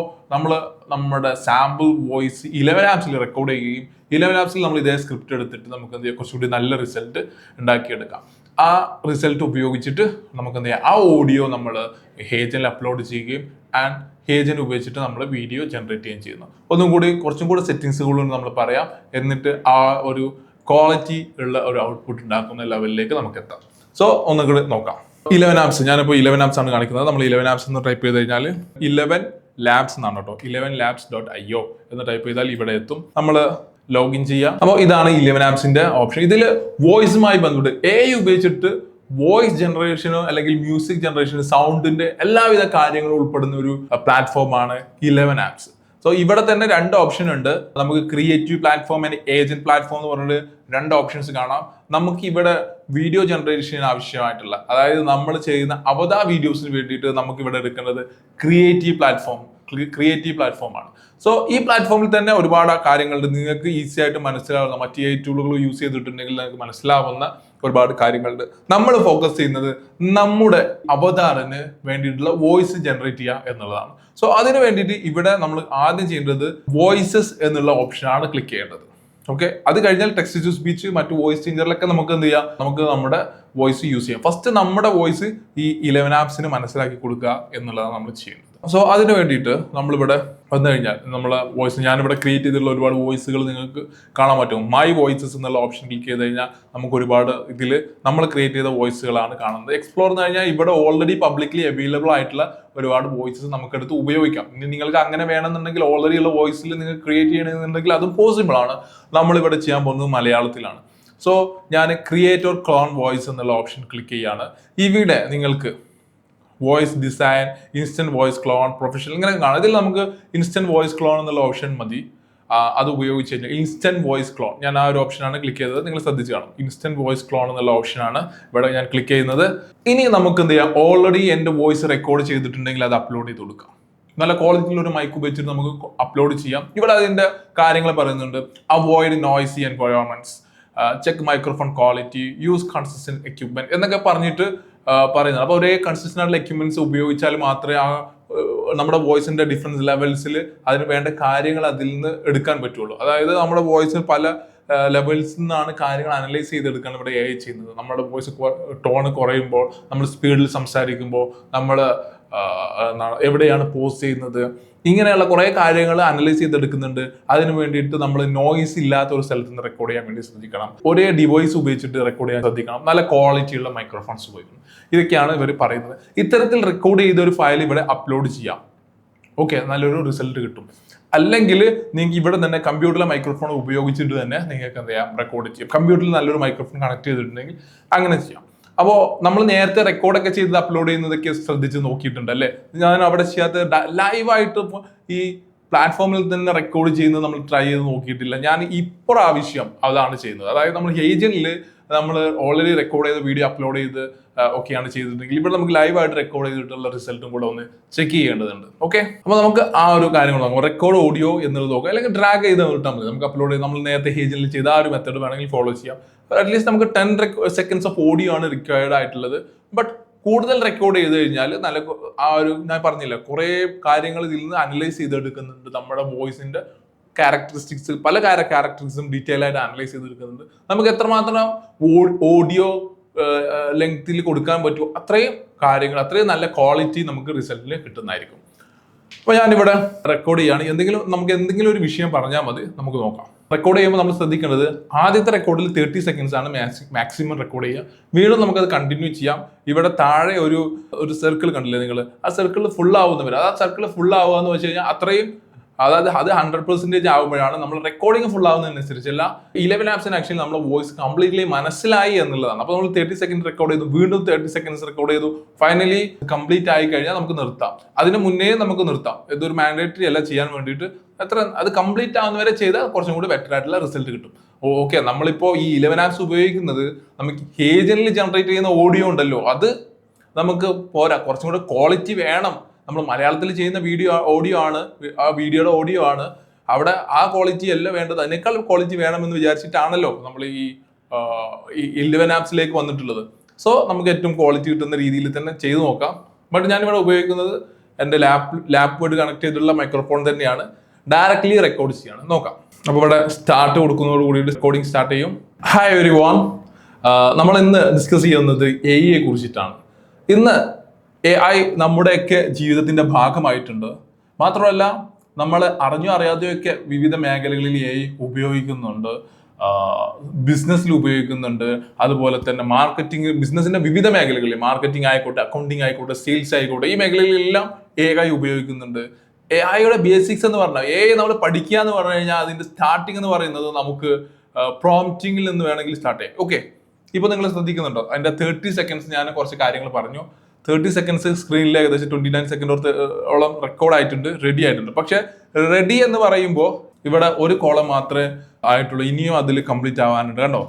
നമ്മുടെ സാമ്പിൾ വോയിസ് 11 ആപ്സിൽ റെക്കോർഡ് ചെയ്യുകയും 11 ആപ്സിൽ നമ്മൾ ഇതേ സ്ക്രിപ്റ്റ് എടുത്തിട്ട് നമുക്ക് എന്ത് ചെയ്യാം, കുറച്ചുകൂടി നല്ല റിസൾട്ട് ഉണ്ടാക്കിയെടുക്കാം. ആ റിസൾട്ട് ഉപയോഗിച്ചിട്ട് നമുക്ക് എന്ത് ചെയ്യാം, ആ ഓഡിയോ നമ്മൾ ഹേജനിൽ അപ്ലോഡ് ചെയ്യുകയും ആൻഡ് ഹേജൻ ഉപയോഗിച്ചിട്ട് നമ്മൾ വീഡിയോ ജനറേറ്റ് ചെയ്യുകയും ചെയ്യുന്നു. കുറച്ചും കൂടി സെറ്റിങ്സുകളും നമ്മൾ പറയാം. എന്നിട്ട് ആ ഒരു ക്വാളിറ്റി ഉള്ള ഒരു ഔട്ട്പുട്ട് ഉണ്ടാക്കുന്ന ലെവലിലേക്ക് നമുക്ക് എത്താം. സോ ഒന്നുകൂടി നോക്കാം. 11 ആപ്സ്, ഞാനിപ്പോൾ 11 ആപ്സ് ആണ് കാണിക്കുന്നത്. നമ്മൾ 11 ആപ്സ് എന്ന് ടൈപ്പ് ചെയ്ത് കഴിഞ്ഞാൽ 11 ലാബ്സ് എന്നാണ് കേട്ടോ. 11labs.io എന്ന് ടൈപ്പ് ചെയ്താൽ ഇവിടെ എത്തും. നമ്മൾ ലോഗിൻ ചെയ്യാം. അപ്പോൾ ഇതാണ് 11 ആപ്സിന്റെ ഓപ്ഷൻ. ഇതിൽ വോയിസുമായി ബന്ധപ്പെട്ട് AI ഉപയോഗിച്ചിട്ട് വോയിസ് ജനറേഷനോ അല്ലെങ്കിൽ മ്യൂസിക് ജനറേഷനോ സൗണ്ടിന്റെ എല്ലാവിധ കാര്യങ്ങളും ഉൾപ്പെടുന്ന ഒരു പ്ലാറ്റ്ഫോമാണ് 11 ആപ്സ്. സോ ഇവിടെ തന്നെ 2 ഓപ്ഷൻ ഉണ്ട്. നമുക്ക് creative platform and agent platform എന്ന് പറഞ്ഞിട്ട് 2 ഓപ്ഷൻസ് കാണാം. നമുക്ക് ഇവിടെ വീഡിയോ ജനറേഷന് ആവശ്യമായിട്ടുള്ള, അതായത് നമ്മൾ ചെയ്യുന്ന അവതാർ വീഡിയോസിന് വേണ്ടിയിട്ട് നമുക്ക് ഇവിടെ എടുക്കേണ്ടത് ക്രിയേറ്റീവ് പ്ലാറ്റ്ഫോമാണ്. സോ ഈ പ്ലാറ്റ്ഫോമിൽ തന്നെ ഒരുപാട് കാര്യങ്ങളുണ്ട്. നിങ്ങൾക്ക് ഈസി ആയിട്ട് മനസ്സിലാവുന്ന, മറ്റ് AI ടൂളുകൾ യൂസ് ചെയ്തിട്ടുണ്ടെങ്കിൽ നിങ്ങൾക്ക് മനസ്സിലാവുന്ന ഒരുപാട് കാര്യങ്ങളുണ്ട്. നമ്മൾ ഫോക്കസ് ചെയ്യുന്നത് നമ്മുടെ അവതാറിന് വേണ്ടിയിട്ടുള്ള വോയിസ് ജനറേറ്റ് ചെയ്യുക എന്നുള്ളതാണ്. സോ അതിന് വേണ്ടിയിട്ട് ഇവിടെ നമ്മൾ ആദ്യം ചെയ്യേണ്ടത് വോയിസസ് എന്നുള്ള ഓപ്ഷനാണ് ക്ലിക്ക് ചെയ്യേണ്ടത്. ഓക്കെ, അത് കഴിഞ്ഞാൽ ടെക്സ്റ്റ് ടു സ്പീച്ച്, മറ്റു വോയിസ് ചേഞ്ചറിലൊക്കെ നമുക്ക് എന്ത് ചെയ്യാം, നമുക്ക് നമ്മുടെ വോയിസ് യൂസ് ചെയ്യാം. ഫസ്റ്റ് നമ്മുടെ വോയിസ് ഈ 11 ആപ്സിന് മനസ്സിലാക്കി കൊടുക്കുക എന്നുള്ളതാണ് നമ്മൾ ചെയ്യുന്നത്. സോ അതിന് വേണ്ടിയിട്ട് നമ്മളിവിടെ വന്നു കഴിഞ്ഞാൽ നമ്മളെ വോയിസ്, ഞാനിവിടെ ക്രിയേറ്റ് ചെയ്തിട്ടുള്ള ഒരുപാട് വോയിസുകൾ നിങ്ങൾക്ക് കാണാൻ പറ്റും. മൈ വോയിസസ് എന്നുള്ള ഓപ്ഷൻ ക്ലിക്ക് ചെയ്ത് കഴിഞ്ഞാൽ നമുക്ക് ഒരുപാട് ഇതിൽ നമ്മൾ ക്രിയേറ്റ് ചെയ്ത വോയിസുകളാണ് കാണുന്നത്. എക്സ്പ്ലോർ എന്ന് കഴിഞ്ഞാൽ ഇവിടെ ഓൾറെഡി പബ്ലിക്കലി അവൈലബിൾ ആയിട്ടുള്ള ഒരുപാട് വോയിസസ് നമുക്കെടുത്ത് ഉപയോഗിക്കാം. ഇനി നിങ്ങൾക്ക് അങ്ങനെ വേണമെന്നുണ്ടെങ്കിൽ ഓൾറെഡി ഉള്ള വോയിസിൽ നിങ്ങൾക്ക് ക്രിയേറ്റ് ചെയ്യണമെന്നുണ്ടെങ്കിൽ അതും പോസിബിൾ ആണ്. നമ്മളിവിടെ ചെയ്യാൻ പോകുന്നത് മലയാളത്തിലാണ്. സോ ഞാൻ ക്രിയേറ്റ് ഓർ ക്ലോൺ വോയിസ് എന്നുള്ള ഓപ്ഷൻ ക്ലിക്ക് ചെയ്യാണ്. ഇവിടെ നിങ്ങൾക്ക് voice design, instant voice clone, professional ഇങ്ങനെ കാണാം. ഇതിൽ നമുക്ക് ഇൻസ്റ്റന്റ് വോയിസ് ക്ലോൺ എന്നുള്ള ഓപ്ഷൻ മതി. അത് ഉപയോഗിച്ച് കഴിഞ്ഞാൽ ഇൻസ്റ്റന്റ് വോയിസ് ക്ലോൺ, ഞാൻ ആ ഒരു ഓപ്ഷനാണ് ക്ലിക്ക് ചെയ്തത്. നിങ്ങൾ ശ്രദ്ധിച്ച് കാണും, ഇൻസ്റ്റന്റ് വോയിസ് ക്ലോൺ എന്നുള്ള ഓപ്ഷനാണ് ഇവിടെ ഞാൻ ക്ലിക്ക് ചെയ്യുന്നത്. ഇനി നമുക്ക് എന്ത് ചെയ്യാം, ഓൾറെഡി എൻ്റെ വോയിസ് റെക്കോർഡ് ചെയ്തിട്ടുണ്ടെങ്കിൽ അത് അപ്ലോഡ് ചെയ്ത് കൊടുക്കാം. നല്ല ക്വാളിറ്റിയിൽ ഒരു മൈക്ക് ഉപയോഗിച്ചിട്ട് നമുക്ക് അപ്ലോഡ് ചെയ്യാം. ഇവിടെ അതിൻ്റെ കാര്യങ്ങൾ പറയുന്നുണ്ട്. Avoid noisy environments, check microphone quality, use consistent equipment എന്നൊക്കെ പറഞ്ഞിട്ട് പറയുന്നത്. അപ്പോൾ ഒരേ കൺസിസ്റ്റന്റ് ആയിട്ടുള്ള എക്യുപ്മെന്റ്സ് ഉപയോഗിച്ചാൽ മാത്രമേ ആ നമ്മുടെ വോയിസിന്റെ ഡിഫറൻസ് ലെവൽസിൽ അതിന് വേണ്ട കാര്യങ്ങൾ അതിൽ നിന്ന് എടുക്കാൻ പറ്റുള്ളൂ. അതായത് നമ്മുടെ വോയിസ് പല ലെവൽസിൽ നിന്നാണ് കാര്യങ്ങൾ അനലൈസ് ചെയ്തെടുക്കാൻ ഇവിടെ AI ചെയ്യുന്നത്. നമ്മുടെ വോയിസ് ടോണ് കുറയുമ്പോൾ, നമ്മൾ സ്പീഡിൽ സംസാരിക്കുമ്പോൾ, നമ്മൾ എവിടെയാണ് പോസ് ചെയ്യുന്നത്, ഇങ്ങനെയുള്ള കുറേ കാര്യങ്ങൾ അനലൈസ് ചെയ്തെടുക്കുന്നുണ്ട്. അതിന് വേണ്ടിയിട്ട് നമ്മൾ നോയിസ് ഇല്ലാത്ത ഒരു സ്ഥലത്ത് നിന്ന് റെക്കോർഡ് ചെയ്യാൻ വേണ്ടി ശ്രദ്ധിക്കണം. ഒരേ ഡിവൈസ് ഉപയോഗിച്ചിട്ട് റെക്കോർഡ് ചെയ്യാൻ ശ്രദ്ധിക്കണം. നല്ല ക്വാളിറ്റിയുള്ള മൈക്രോഫോൺസ് ഉപയോഗിക്കണം. ഇതൊക്കെയാണ് ഇവർ പറയുന്നത്. ഇത്തരത്തിൽ റെക്കോർഡ് ചെയ്ത ഒരു ഫയൽ ഇവിടെ അപ്ലോഡ് ചെയ്യാം. ഓക്കെ, നല്ലൊരു റിസൾട്ട് കിട്ടും. അല്ലെങ്കിൽ നിങ്ങൾക്ക് ഇവിടെ തന്നെ കമ്പ്യൂട്ടറിലെ മൈക്രോഫോൺ ഉപയോഗിച്ചിട്ട് തന്നെ നിങ്ങൾക്ക് എന്ത് ചെയ്യാം, റെക്കോർഡ് ചെയ്യാം. കമ്പ്യൂട്ടറിൽ നല്ലൊരു മൈക്രോഫോൺ കണക്ട് ചെയ്തിട്ടുണ്ടെങ്കിൽ അങ്ങനെ ചെയ്യാം. അപ്പോൾ നമ്മൾ നേരത്തെ റെക്കോർഡൊക്കെ ചെയ്ത് അപ്ലോഡ് ചെയ്യുന്നതൊക്കെ ശ്രദ്ധിച്ച് നോക്കിയിട്ടുണ്ട് അല്ലേ? ഞാൻ അവിടെ ചെയ്യാത്ത ലൈവായിട്ട് ഈ പ്ലാറ്റ്ഫോമിൽ തന്നെ റെക്കോർഡ് ചെയ്യുന്നത് നമ്മൾ ട്രൈ ചെയ്ത് നോക്കിയിട്ടില്ല. ഞാൻ ഇപ്രാവശ്യം അതാണ് ചെയ്യുന്നത്. അതായത് നമ്മൾ ഏജന്റിൽ നമ്മൾ ഓൾറെഡി റെക്കോർഡ് ചെയ്ത വീഡിയോ അപ്ലോഡ് ചെയ്ത് ഒക്കെയാണ് ചെയ്തിട്ടുണ്ടെങ്കിൽ ഇവിടെ നമുക്ക് ലൈവായിട്ട് റെക്കോർഡ് ചെയ്തിട്ടുള്ള റിസൾട്ടും കൂടെ ഒന്ന് ചെക്ക് ചെയ്യേണ്ടതുണ്ട്. ഓക്കെ, അപ്പോൾ നമുക്ക് ആ ഒരു കാര്യങ്ങൾ നോക്കാം. റെക്കോർഡ് ഓഡിയോ എന്നുള്ളത് നോക്കാം, അല്ലെങ്കിൽ ഡ്രാഗ് ചെയ്ത് വിട്ടാൽ മതി. നമുക്ക് അപ്ലോഡ് ചെയ്ത് നമ്മൾ നേരത്തെ ഏജന്റിൽ ചെയ്ത ആ ഒരു മെത്തേഡ് വേണമെങ്കിൽ ഫോളോ ചെയ്യാം. അറ്റ്ലീസ്റ്റ് നമുക്ക് 10 സെക്കൻഡ്സ് ഓഫ് ഓഡിയോ ആണ് റിക്വയർഡ് ആയിട്ടുള്ളത്. ബട്ട് കൂടുതൽ റെക്കോർഡ് ചെയ്ത് കഴിഞ്ഞാൽ നല്ല ആ ഒരു, ഞാൻ പറഞ്ഞില്ല, കുറേ കാര്യങ്ങൾ ഇതിൽ നിന്ന് അനലൈസ് ചെയ്തെടുക്കുന്നുണ്ട്. നമ്മുടെ വോയിസിന്റെ ക്യാരക്ടറിസ്റ്റിക്സ്, പല ക്യാരക്ടറിസ്റ്റും ഡീറ്റെയിൽ ആയിട്ട് അനലൈസ് ചെയ്തെടുക്കുന്നുണ്ട്. നമുക്ക് എത്രമാത്രം ഓഡിയോ ലെങ്ത്തിൽ കൊടുക്കാൻ പറ്റുമോ അത്രയും കാര്യങ്ങൾ, അത്രയും നല്ല ക്വാളിറ്റി നമുക്ക് റിസൾട്ടിൽ കിട്ടുന്നതായിരിക്കും. അപ്പോൾ ഞാനിവിടെ റെക്കോർഡ് ചെയ്യാണ്. നമുക്ക് എന്തെങ്കിലും ഒരു വിഷയം പറഞ്ഞാൽ മതി, നമുക്ക് നോക്കാം. റെക്കോർഡ് ചെയ്യുമ്പോൾ നമ്മൾ ശ്രദ്ധിക്കേണ്ടത്, ആദ്യത്തെ റെക്കോർഡിൽ 30 സെക്കൻഡ്സ് ആണ് മാക്സിമം റെക്കോർഡ് ചെയ്യുക. വീണ്ടും നമുക്കത് കണ്ടിന്യൂ ചെയ്യാം. ഇവിടെ താഴെ ഒരു സർക്കിൾ കണ്ടില്ലേ നിങ്ങൾ, ആ സർക്കിൾ ഫുൾ ആവുന്നവർ, ആ സർക്കിൾ ഫുൾ ആവുക എന്ന് വെച്ച് കഴിഞ്ഞാൽ അത്രയും, അതായത് അത് 100% ആകുമ്പോഴാണ് നമ്മൾ റെക്കോർഡിംഗ് ഫുൾ ആവുന്നതിനനുസരിച്ചല്ല 11 ആപ്സിന് ആക്ച്വലി നമ്മുടെ വോയിസ് കംപ്ലീറ്റ്ലി മനസ്സിലായി എന്നുള്ളതാണ്. അപ്പോൾ നമ്മൾ 30 സെക്കൻഡ് റെക്കോർഡ് ചെയ്തു, വീണ്ടും 30 സെക്കൻഡ്സ് റെക്കോർഡ് ചെയ്തു, ഫൈനലി കംപ്ലീറ്റ് ആയി കഴിഞ്ഞാൽ നമുക്ക് നിർത്താം. അതിന് മുന്നേ നമുക്ക് നിർത്താം. ഇതൊരു മാൻഡേറ്ററി അല്ല ചെയ്യാൻ വേണ്ടിയിട്ട്. അത് കംപ്ലീറ്റ് ആവുന്നവരെ ചെയ്താൽ കുറച്ചും കൂടി ബെറ്റർ ആയിട്ടുള്ള റിസൾട്ട് കിട്ടും. ഓക്കെ, നമ്മളിപ്പോൾ ഈ 11 ആപ്സ് ഉപയോഗിക്കുന്നത് നമുക്ക് ഏജന്റിൽ ജനറേറ്റ് ചെയ്യുന്ന ഓഡിയോ ഉണ്ടല്ലോ, അത് നമുക്ക് പോരാ, കുറച്ചും കൂടെ ക്വാളിറ്റി വേണം. നമ്മൾ മലയാളത്തിൽ ചെയ്യുന്ന ഓഡിയോ ആണ്, ആ വീഡിയോയുടെ ഓഡിയോ ആണ്. അവിടെ ആ ക്വാളിറ്റി അല്ല വേണ്ടത്, അതിനേക്കാൾ ക്വാളിറ്റി വേണമെന്ന് വിചാരിച്ചിട്ടാണല്ലോ നമ്മൾ ഈ 11 ആപ്സിലേക്ക് വന്നിട്ടുള്ളത്. സോ നമുക്ക് ഏറ്റവും ക്വാളിറ്റി കിട്ടുന്ന രീതിയിൽ തന്നെ ചെയ്തു നോക്കാം. ബട്ട് ഞാനിവിടെ ഉപയോഗിക്കുന്നത് എൻ്റെ ലാപ്പ് കണക്ട് ചെയ്തിട്ടുള്ള മൈക്രോഫോൺ തന്നെയാണ്. ഡയറക്ട്ലി റെക്കോർഡ് ചെയ്യാണ്. നോക്കാം. അപ്പോൾ ഇവിടെ സ്റ്റാർട്ട് കൊടുക്കുന്നതോട് കൂടി റെക്കോർഡിംഗ് സ്റ്റാർട്ട് ചെയ്യും. ഹായ് എവരിവൺ, നമ്മൾ ഇന്ന് ഡിസ്കസ് ചെയ്യുന്നത് AI കുറിച്ചിട്ടാണ്. ഇന്ന് AI നമ്മുടെയൊക്കെ ജീവിതത്തിന്റെ ഭാഗമായിട്ടുണ്ട്. മാത്രമല്ല, നമ്മൾ അറിഞ്ഞോ അറിയാതെയൊക്കെ വിവിധ മേഖലകളിൽ AI ഉപയോഗിക്കുന്നുണ്ട്. ബിസിനസ്സിൽ ഉപയോഗിക്കുന്നുണ്ട്. അതുപോലെ തന്നെ ബിസിനസിന്റെ വിവിധ മേഖലകളിൽ, മാർക്കറ്റിംഗ് ആയിക്കോട്ടെ, അക്കൗണ്ടിങ് ആയിക്കോട്ടെ, സെയിൽസ് ആയിക്കോട്ടെ, ഈ മേഖലകളിലെല്ലാം AI ഉപയോഗിക്കുന്നുണ്ട്. AI ബേസിക്സ് എന്ന് പറഞ്ഞാൽ, AI നമ്മൾ പഠിക്കുക എന്ന് പറഞ്ഞു കഴിഞ്ഞാൽ അതിന്റെ സ്റ്റാർട്ടിംഗ് എന്ന് പറയുന്നത് നമുക്ക് പ്രോംപ്റ്റിംഗിൽ നിന്ന് വേണമെങ്കിൽ സ്റ്റാർട്ട് ചെയ്യാം. ഓക്കെ, ഇപ്പൊ നിങ്ങൾ ശ്രദ്ധിക്കുന്നുണ്ടോ? അതിന്റെ 30 സെക്കൻഡ്സ് ഞാൻ കുറച്ച് കാര്യങ്ങൾ പറഞ്ഞു. 30 സെക്കൻഡ്സ് സ്ക്രീനിൽ ഏകദേശം 29 സെക്കൻഡ് ഓളം റെക്കോർഡ് ആയിട്ടുണ്ട്, റെഡി ആയിട്ടുണ്ട്. പക്ഷെ റെഡി എന്ന് പറയുമ്പോൾ ഇവിടെ ഒരു കോളം മാത്രമേ ആയിട്ടുള്ളൂ, ഇനിയും അതിൽ കംപ്ലീറ്റ് ആവാനുണ്ട് കണ്ടോ.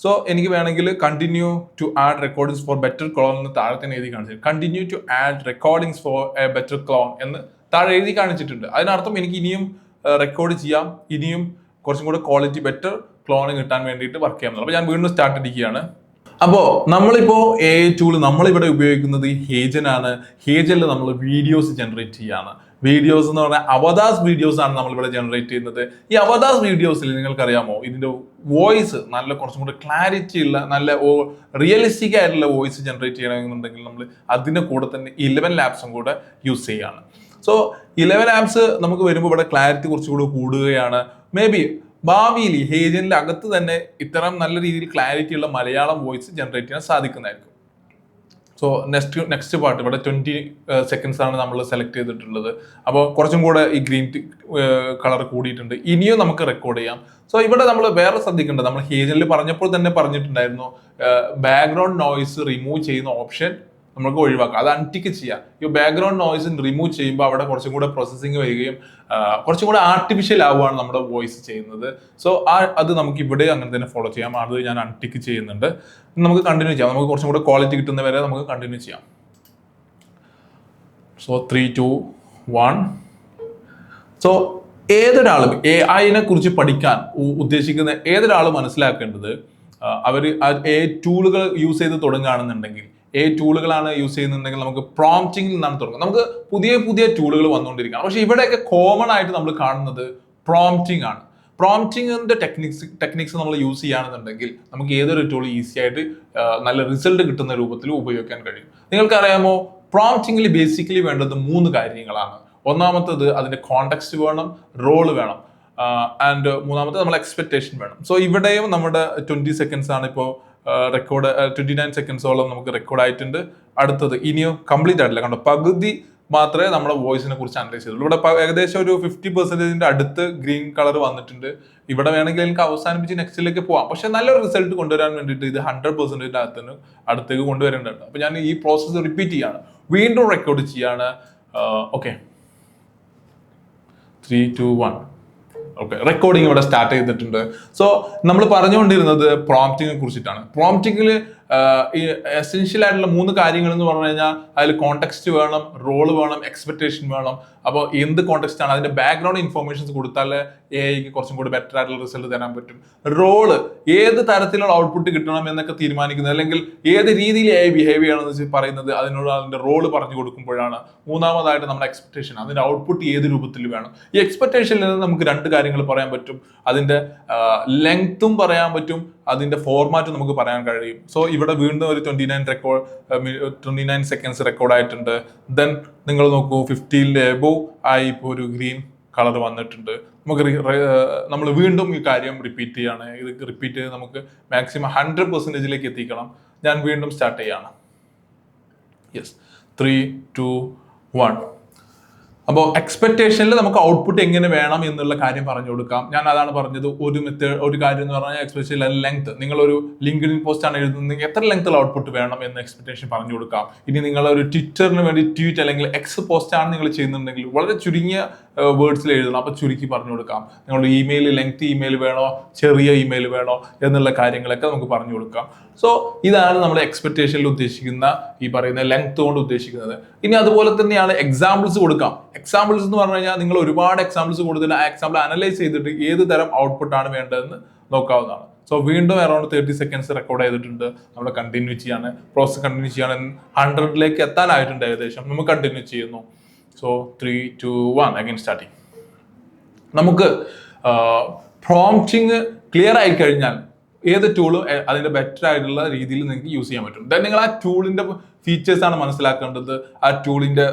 സോ എനിക്ക് വേണമെങ്കിൽ continue to add recordings for better clone എന്ന് താഴെ തന്നെ എഴുതി കാണിച്ചു. Continue to add recordings for a better clone എന്ന് താഴെ എഴുതി കാണിച്ചിട്ടുണ്ട്. അതിനർത്ഥം എനിക്ക് ഇനിയും റെക്കോർഡ് ചെയ്യാം, ഇനിയും കുറച്ചും കൂടെ ക്വാളിറ്റി ബെറ്റർ ക്ലോൺ കിട്ടാൻ വേണ്ടിയിട്ട് വർക്ക് ചെയ്യാം. അപ്പോൾ ഞാൻ വീണ്ടും സ്റ്റാർട്ട് അടിക്കുകയാണ്. അപ്പോൾ നമ്മളിപ്പോൾ AI ടൂൾ നമ്മളിവിടെ ഉപയോഗിക്കുന്നത് ഹേജൻ ആണ്. ഹേജനിൽ നമ്മൾ വീഡിയോസ് ജനറേറ്റ് ചെയ്യാണ്. വീഡിയോസ് എന്ന് പറഞ്ഞാൽ അവതാസ് വീഡിയോസ് ആണ് നമ്മളിവിടെ ജനറേറ്റ് ചെയ്യുന്നത്. ഈ അവതാസ് വീഡിയോസിൽ നിങ്ങൾക്കറിയാമോ, ഇതിന്റെ വോയിസ് നല്ല കുറച്ചും കൂടി ക്ലാരിറ്റി ഉള്ള നല്ല റിയലിസ്റ്റിക് ആയിട്ടുള്ള വോയിസ് ജനറേറ്റ് ചെയ്യണമെന്നുണ്ടെങ്കിൽ നമ്മൾ അതിന്റെ കൂടെ തന്നെ 11 ലാബ്സും കൂടെ യൂസ് ചെയ്യാണ്. സോ 11 ലാബ്സ് നമുക്ക് വരുമ്പോൾ ഇവിടെ ക്ലാരിറ്റി കുറച്ചുകൂടി കൂടുകയാണ്. മേ ബി ഭാവിയിൽ ഹേജനിലെ അകത്ത് തന്നെ ഇത്തരം നല്ല രീതിയിൽ ക്ലാരിറ്റി ഉള്ള മലയാളം വോയിസ് ജനറേറ്റ് ചെയ്യാൻ സാധിക്കുന്നതായിരിക്കും. സോ നെക്സ്റ്റ് പാർട്ട് ഇവിടെ 20 സെക്കൻഡ്സ് ആണ് നമ്മൾ സെലക്ട് ചെയ്തിട്ടുള്ളത്. അപ്പോൾ കുറച്ചും കൂടെ ഈ ഗ്രീൻ കളർ കൂടിയിട്ടുണ്ട്. ഇനിയും നമുക്ക് റെക്കോർഡ് ചെയ്യാം. സോ ഇവിടെ നമ്മൾ വേറെ ശ്രദ്ധിക്കേണ്ടത്, നമ്മൾ ഹേജനിൽ പറഞ്ഞപ്പോൾ തന്നെ പറഞ്ഞിട്ടുണ്ടായിരുന്നു, ബാക്ക്ഗ്രൗണ്ട് നോയ്സ് റിമൂവ് ചെയ്യുന്ന ഓപ്ഷൻ നമുക്ക് ഒഴിവാക്കാം, അത് അൺടിക്ക് ചെയ്യാം. ഈ ബാക്ക്ഗ്രൗണ്ട് നോയ്സ് റിമൂവ് ചെയ്യുമ്പോൾ അവിടെ കുറച്ചും കൂടെ പ്രോസസ്സിങ് വരികയും കുറച്ചും കൂടെ ആർട്ടിഫിഷ്യൽ ആവുകയാണ് നമ്മുടെ വോയിസ് ചെയ്യുന്നത്. സോ അത് നമുക്ക് ഇവിടെ അങ്ങനെ തന്നെ ഫോളോ ചെയ്യാം. അത് ഞാൻ അൺടിക്ക് ചെയ്യുന്നുണ്ട്. നമുക്ക് കണ്ടിന്യൂ ചെയ്യാം. നമുക്ക് കുറച്ചും കൂടെ ക്വാളിറ്റി കിട്ടുന്നവരെ നമുക്ക് കണ്ടിന്യൂ ചെയ്യാം. സോ 3, 2, 1. സോ ഏതൊരാളും AI കുറിച്ച് പഠിക്കാൻ ഉദ്ദേശിക്കുന്ന ഏതൊരാളും മനസ്സിലാക്കേണ്ടത്, അവർ AI ടൂളുകൾ യൂസ് ചെയ്ത് തുടങ്ങുകയാണെന്നുണ്ടെങ്കിൽ, ടൂളുകളാണ് യൂസ് ചെയ്യുന്നുണ്ടെങ്കിൽ നമുക്ക് പ്രോംപ്റ്റിംഗിൽ നിന്നാണ് തുടങ്ങുന്നത്. നമുക്ക് പുതിയ പുതിയ ടൂളുകൾ വന്നുകൊണ്ടിരിക്കുകയാണ്. പക്ഷെ ഇവിടെയൊക്കെ കോമൺ ആയിട്ട് നമ്മൾ കാണുന്നത് പ്രോംപ്റ്റിംഗ് ആണ്. പ്രോംപ്റ്റിംഗിന്റെ ടെക്നിക്സ് നമ്മൾ യൂസ് ചെയ്യുകയാണെന്നുണ്ടെങ്കിൽ നമുക്ക് ഏതൊരു ടൂൾ ഈസി ആയിട്ട് നല്ല റിസൾട്ട് കിട്ടുന്ന രൂപത്തിൽ ഉപയോഗിക്കാൻ കഴിയും. നിങ്ങൾക്കറിയാമോ, പ്രോംപ്റ്റിംഗിൽ ബേസിക്കലി വേണ്ടത് 3 കാര്യങ്ങളാണ്. ഒന്നാമത്തത് അതിന്റെ കോണ്ടെക്സ്റ്റ് വേണം, റോള് വേണം, ആൻഡ് മൂന്നാമത്തെ നമ്മൾ എക്സ്പെക്ടേഷൻ വേണം. സോ ഇവിടെയും നമ്മുടെ 20 സെക്കൻഡ്സ് ആണ് ഇപ്പോൾ റെക്കോർഡ്, 29 സെക്കൻഡ്സോളം നമുക്ക് റെക്കോർഡ് ആയിട്ടുണ്ട്. അടുത്തത് ഇനിയും കംപ്ലീറ്റ് ആയിട്ടില്ല, കണ്ടോ, പകുതി മാത്രമേ നമ്മുടെ വോയിസിനെ കുറിച്ച് അനലൈസ് ചെയ്തുള്ളൂ. ഇവിടെ ഏകദേശം ഒരു 50% അടുത്ത് ഗ്രീൻ കളർ വന്നിട്ടുണ്ട്. ഇവിടെ വേണമെങ്കിൽ എനിക്ക് അവസാനിപ്പിച്ച് നെക്സ്റ്റിലേക്ക് പോവാം. പക്ഷെ നല്ലൊരു റിസൾട്ട് കൊണ്ടുവരാൻ വേണ്ടിയിട്ട് ഇത് 100% അടുത്തേക്ക് കൊണ്ടുവരേണ്ടതുണ്ട്. അപ്പൊ ഞാൻ ഈ പ്രോസസ്സ് റിപ്പീറ്റ് ചെയ്യാണ്, വീണ്ടും റെക്കോർഡ് ചെയ്യാണ്. ഓക്കെ, 3, 2, 1. ഓക്കെ, റെക്കോർഡിംഗ് ഇവിടെ സ്റ്റാർട്ട് ചെയ്തിട്ടുണ്ട്. സോ നമ്മൾ പറഞ്ഞുകൊണ്ടിരുന്നത് പ്രോംപ്റ്റിങ്ങിനെ കുറിച്ചിട്ടാണ്. പ്രോംപ്റ്റിങ്ങിൽ എസെൻഷ്യൽ ആയിട്ടുള്ള 3 കാര്യങ്ങൾ എന്ന് പറഞ്ഞു കഴിഞ്ഞാൽ അതിൽ കോണ്ടെക്സ്റ്റ് വേണം, റോള് വേണം, എക്സ്പെക്ടേഷൻ വേണം. അപ്പോൾ എന്ത് കോണ്ടെക്സ്റ്റ് ആണ്, അതിന്റെ ബാക്ക്ഗ്രൗണ്ട് ഇൻഫോർമേഷൻസ് കൊടുത്താൽ AIക്ക് കുറച്ചും കൂടി ബെറ്റർ ആയിട്ടുള്ള റിസൾട്ട് തരാൻ പറ്റും. റോള്, ഏത് തരത്തിലുള്ള ഔട്ട്പുട്ട് കിട്ടണം എന്നൊക്കെ തീരുമാനിക്കുന്നത്, അല്ലെങ്കിൽ ഏത് രീതിയിൽ AI ബിഹേവ് ചെയ്യണമെന്ന് പറയുന്നത്, അതിനോട് അതിന്റെ റോള് പറഞ്ഞു കൊടുക്കുമ്പോഴാണ്. മൂന്നാമതായിട്ട് നമ്മുടെ എക്സ്പെക്ടേഷൻ, അതിന്റെ ഔട്ട്പുട്ട് ഏത് രൂപത്തിൽ വേണം. ഈ എക്സ്പെക്ടേഷനിൽ നിന്ന് നമുക്ക് 2 കാര്യങ്ങൾ പറയാൻ പറ്റും. അതിന്റെ ലെങ്ത്തും പറയാൻ പറ്റും, അതിന്റെ ഫോർമാറ്റും നമുക്ക് പറയാൻ കഴിയും. സോ ഇവിടെ വീണ്ടും ഒരു 29 സെക്കൻഡ്സ് റെക്കോർഡ് ആയിട്ടുണ്ട്. ദെൻ നിങ്ങൾ നോക്കൂ, 50 എബോവ് ആയി ഇപ്പോൾ ഒരു ഗ്രീൻ കളർ വന്നിട്ടുണ്ട്. നമുക്ക് നമ്മൾ വീണ്ടും ഈ കാര്യം റിപ്പീറ്റ് ചെയ്യാണ്. ഇത് റിപ്പീറ്റ് ചെയ്ത് നമുക്ക് മാക്സിമം 100%ലേക്ക് എത്തിക്കണം. ഞാൻ വീണ്ടും സ്റ്റാർട്ട് ചെയ്യാണ്. യെസ്, 3, 2, 1. അപ്പോൾ എക്സ്പെക്ടേഷനിൽ നമുക്ക് ഔട്ട്പുട്ട് എങ്ങനെ വേണം എന്നുള്ള കാര്യം പറഞ്ഞു കൊടുക്കാം. ഞാൻ അതാണ് പറഞ്ഞത്. ഒരു കാര്യം എന്ന് പറഞ്ഞാൽ എക്സ്പെക്ടേഷൻ ലെങ്ത്. നിങ്ങളൊരു ലിങ്ക്ഡിൻ പോസ്റ്റ് ആണ് എഴുതുന്നതെങ്കിൽ എത്ര ലെങ്ത്തിൽ ഔട്ട്പുട്ട് വേണം എന്ന് എക്സ്പെക്ടേഷൻ പറഞ്ഞു കൊടുക്കാം. ഇനി നിങ്ങൾ ഒരു ട്വിറ്ററിന് വേണ്ടി ട്വീറ്റ് അല്ലെങ്കിൽ എക്സ് പോസ്റ്റ് ആണ് നിങ്ങൾ ചെയ്യുന്നുണ്ടെങ്കിൽ വളരെ ചുരുങ്ങിയ വേർഡ്സിൽ എഴുതണം. അപ്പോൾ ചുരുക്കി പറഞ്ഞു കൊടുക്കാം. നിങ്ങളുടെ ഇമെയിൽ ലെങ്ത് ഇമെയിൽ വേണോ, ചെറിയ ഇമെയിൽ വേണോ എന്നുള്ള കാര്യങ്ങളൊക്കെ നമുക്ക് പറഞ്ഞു കൊടുക്കാം. സോ ഇതാണ് നമ്മൾ എക്സ്പെക്ടേഷനിൽ ഉദ്ദേശിക്കുന്ന ഈ പറയുന്ന ലെങ്ത് കൊണ്ട് ഉദ്ദേശിക്കുന്നത്. ഇനി അതുപോലെ തന്നെയാണ് എക്സാമ്പിൾസ് കൊടുക്കാം. എക്സാമ്പിൾസ് എന്ന് പറഞ്ഞു കഴിഞ്ഞാൽ നിങ്ങൾ ഒരുപാട് എക്സാമ്പിൾസ് കൊടുത്തിട്ട് ആ എക്സാമ്പിൾ അനലൈസ് ചെയ്തിട്ട് ഏത് തരം ഔട്ട്പുട്ട് ആണ് വേണ്ടതെന്ന് നോക്കാവുന്നതാണ്. സോ വീണ്ടും അറൌണ്ട് 30 സെക്കൻഡ്സ് റെക്കോർഡ് ചെയ്തിട്ടുണ്ട്. നമ്മൾ കണ്ടിന്യൂ ചെയ്യാണ്, പ്രോസസ് കണ്ടിന്യൂ ചെയ്യാണ്. 100ലേക്ക് എത്താനായിട്ടുണ്ട് ഏകദേശം. നമുക്ക് കണ്ടിന്യൂ ചെയ്യുന്നു. So 3, 2, 1 again starting. നമുക്ക് പ്രോംപ്റ്റിങ് ക്ലിയർ ആയി കഴിഞ്ഞാൽ ഏത് ടൂളും അതിന്റെ ബെറ്റർ ആയിട്ടുള്ള രീതിയിൽ നിങ്ങൾക്ക് യൂസ് ചെയ്യാൻ പറ്റും. ദെൻ നിങ്ങൾ ആ ടൂളിന്റെ ഫീച്ചേഴ്സ് ആണ് മനസ്സിലാക്കേണ്ടത്. ആ ടൂളിന്റെ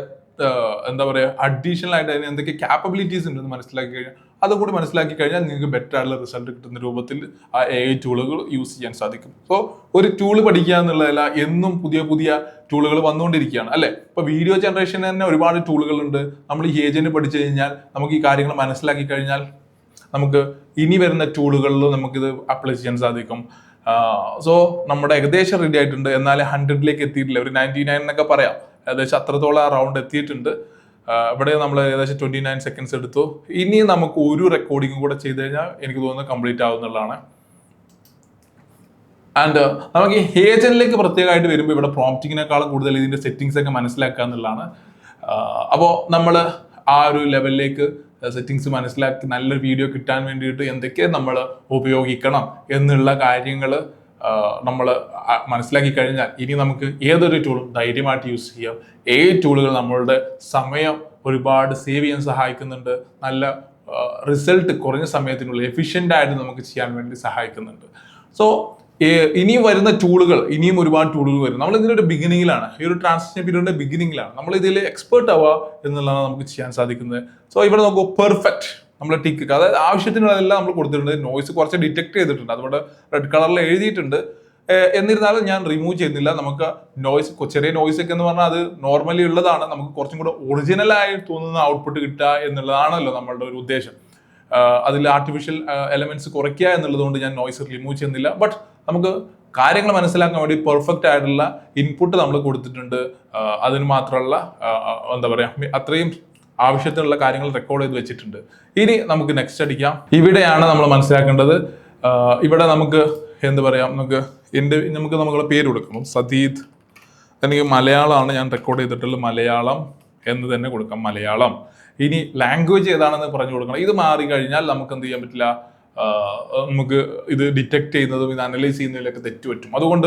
എന്താ പറയുക, അഡീഷണൽ ആയിട്ട് അതിന് എന്തൊക്കെ ക്യാപ്പബിലിറ്റീസ് ഉണ്ടെന്ന് മനസ്സിലാക്കി കഴിഞ്ഞാൽ, അതും കൂടി മനസ്സിലാക്കി കഴിഞ്ഞാൽ നിങ്ങൾക്ക് ബെറ്റർ ആയിട്ടുള്ള റിസൾട്ട് കിട്ടുന്ന രൂപത്തിൽ ആ AI ടൂളുകൾ യൂസ് ചെയ്യാൻ സാധിക്കും. സോ ഒരു ടൂള് പഠിക്കുക എന്നുള്ളതല്ല, എന്നും പുതിയ പുതിയ ടൂളുകൾ വന്നുകൊണ്ടിരിക്കുകയാണ് അല്ലേ. ഇപ്പൊ വീഡിയോ ജനറേഷന് തന്നെ ഒരുപാട് ടൂളുകളുണ്ട്. നമ്മൾ ഈ ഏജന്റ് പഠിച്ചു കഴിഞ്ഞാൽ, നമുക്ക് ഈ കാര്യങ്ങൾ മനസ്സിലാക്കി കഴിഞ്ഞാൽ നമുക്ക് ഇനി വരുന്ന ടൂളുകളിൽ നമുക്കിത് അപ്ലൈ ചെയ്യാൻ സാധിക്കും. സോ നമ്മുടെ ഏകദേശം റെഡി ആയിട്ടുണ്ട്. എന്നാലും 100ലേക്ക് എത്തിയിട്ടില്ല. ഒരു 99 എന്നൊക്കെ പറയാം. ഏകദേശം അത്രത്തോളം റൗണ്ട് എത്തിയിട്ടുണ്ട്. ഇവിടെ നമ്മൾ ഏകദേശം 29 സെക്കൻഡ്സ് എടുത്തു. ഇനി നമുക്ക് ഒരു റെക്കോർഡിംഗ് കൂടെ ചെയ്ത് കഴിഞ്ഞാൽ എനിക്ക് തോന്നുന്നത് കംപ്ലീറ്റ് ആവുന്നുള്ളതാണ്. ആൻഡ് നമുക്ക് ഈ ഏജന്റിലേക്ക് പ്രത്യേകമായിട്ട് വരുമ്പോൾ ഇവിടെ പ്രോംപ്റ്റിങ്ങിനേക്കാളും കൂടുതൽ ഇതിന്റെ സെറ്റിംഗ്സ് ഒക്കെ മനസ്സിലാക്കുക എന്നുള്ളതാണ്. അപ്പോൾ നമ്മൾ ആ ഒരു ലെവലിലേക്ക് സെറ്റിംഗ്സ് മനസ്സിലാക്കി നല്ലൊരു വീഡിയോ കിട്ടാൻ വേണ്ടിയിട്ട് എന്തൊക്കെ നമ്മൾ ഉപയോഗിക്കണം എന്നുള്ള കാര്യങ്ങൾ നമ്മൾ മനസ്സിലാക്കി കഴിഞ്ഞാൽ ഇനി നമുക്ക് ഏതൊരു ടൂളും ധൈര്യമായിട്ട് യൂസ് ചെയ്യാം. ടൂളുകൾ നമ്മളുടെ സമയം ഒരുപാട് സേവ് ചെയ്യാൻ സഹായിക്കുന്നുണ്ട്. നല്ല റിസൾട്ട് കുറഞ്ഞ സമയത്തിനുള്ളിൽ എഫിഷ്യൻ്റ് ആയിട്ട് നമുക്ക് ചെയ്യാൻ വേണ്ടി സഹായിക്കുന്നുണ്ട്. സോ ഇനിയും വരുന്ന ടൂളുകൾ, ഇനിയും ഒരുപാട് ടൂളുകൾ വരും. നമ്മൾ ഇതിൻ്റെ ബിഗിനിങ്ങിലാണ്, ഈ ഒരു ട്രാൻസിഷൻ പീരീഡിന്റെ ബിഗിനിങ്ങിലാണ്. നമ്മൾ ഇതിൽ എക്സ്പേർട്ട് ആവുക എന്നുള്ളതാണ് നമുക്ക് ചെയ്യാൻ സാധിക്കുന്നത്. സോ ഇവിടെ നമുക്ക് പെർഫെക്റ്റ് നമ്മൾ ടിക്ക്, അതായത് ആവശ്യത്തിനുള്ളതെല്ലാം നമ്മൾ കൊടുത്തിട്ടുണ്ട്. നോയ്സ് കുറച്ച് ഡിറ്റക്ട് ചെയ്തിട്ടുണ്ട്, അതുകൊണ്ട് റെഡ് കളറിൽ എഴുതിയിട്ടുണ്ട്. എന്നിരുന്നാലും ഞാൻ റിമൂവ് ചെയ്യുന്നില്ല. നമുക്ക് നോയ്സ്, ചെറിയ നോയ്സ് ഒക്കെ എന്ന് പറഞ്ഞാൽ അത് നോർമലി ഉള്ളതാണ്. നമുക്ക് കുറച്ചും കൂടെ ഒറിജിനലായി തോന്നുന്ന ഔട്ട്പുട്ട് കിട്ടുക എന്നുള്ളതാണല്ലോ നമ്മളുടെ ഒരു ഉദ്ദേശം. അതിൽ ആർട്ടിഫിഷ്യൽ എലമെന്റ്സ് കുറയ്ക്കുക എന്നുള്ളതുകൊണ്ട് ഞാൻ നോയ്സ് റിമൂവ് ചെയ്യുന്നില്ല. ബട്ട് നമുക്ക് കാര്യങ്ങൾ മനസ്സിലാക്കാൻ വേണ്ടി പെർഫെക്റ്റ് ആയിട്ടുള്ള ഇൻപുട്ട് നമ്മൾ കൊടുത്തിട്ടുണ്ട്. അതിന് മാത്രമുള്ള എന്താ പറയുക, അത്രയും ആവശ്യത്തിനുള്ള കാര്യങ്ങൾ റെക്കോർഡ് ചെയ്ത് വെച്ചിട്ടുണ്ട്. ഇനി നമുക്ക് നെക്സ്റ്റ് അടിക്കാം. ഇവിടെയാണ് നമ്മൾ മനസ്സിലാക്കേണ്ടത്. ഇവിടെ നമുക്ക് എന്താ പറയാ, നമുക്ക് നമ്മളെ പേര് കൊടുക്കണം. സതീദ്, എനിക്ക് മലയാളമാണ് ഞാൻ റെക്കോർഡ് ചെയ്തിട്ടുള്ളത്. മലയാളം എന്ന് തന്നെ കൊടുക്കാം, മലയാളം. ഇനി ലാംഗ്വേജ് ഏതാണെന്ന് പറഞ്ഞു കൊടുക്കണം. ഇത് മാറി കഴിഞ്ഞാൽ നമുക്ക് എന്ത് ചെയ്യാൻ പറ്റില്ല, നമുക്ക് ഇത് ഡിറ്റക്ട് ചെയ്യുന്നതും ഇത് അനലൈസ് ചെയ്യുന്നതിലൊക്കെ തെറ്റ് പറ്റും. അതുകൊണ്ട്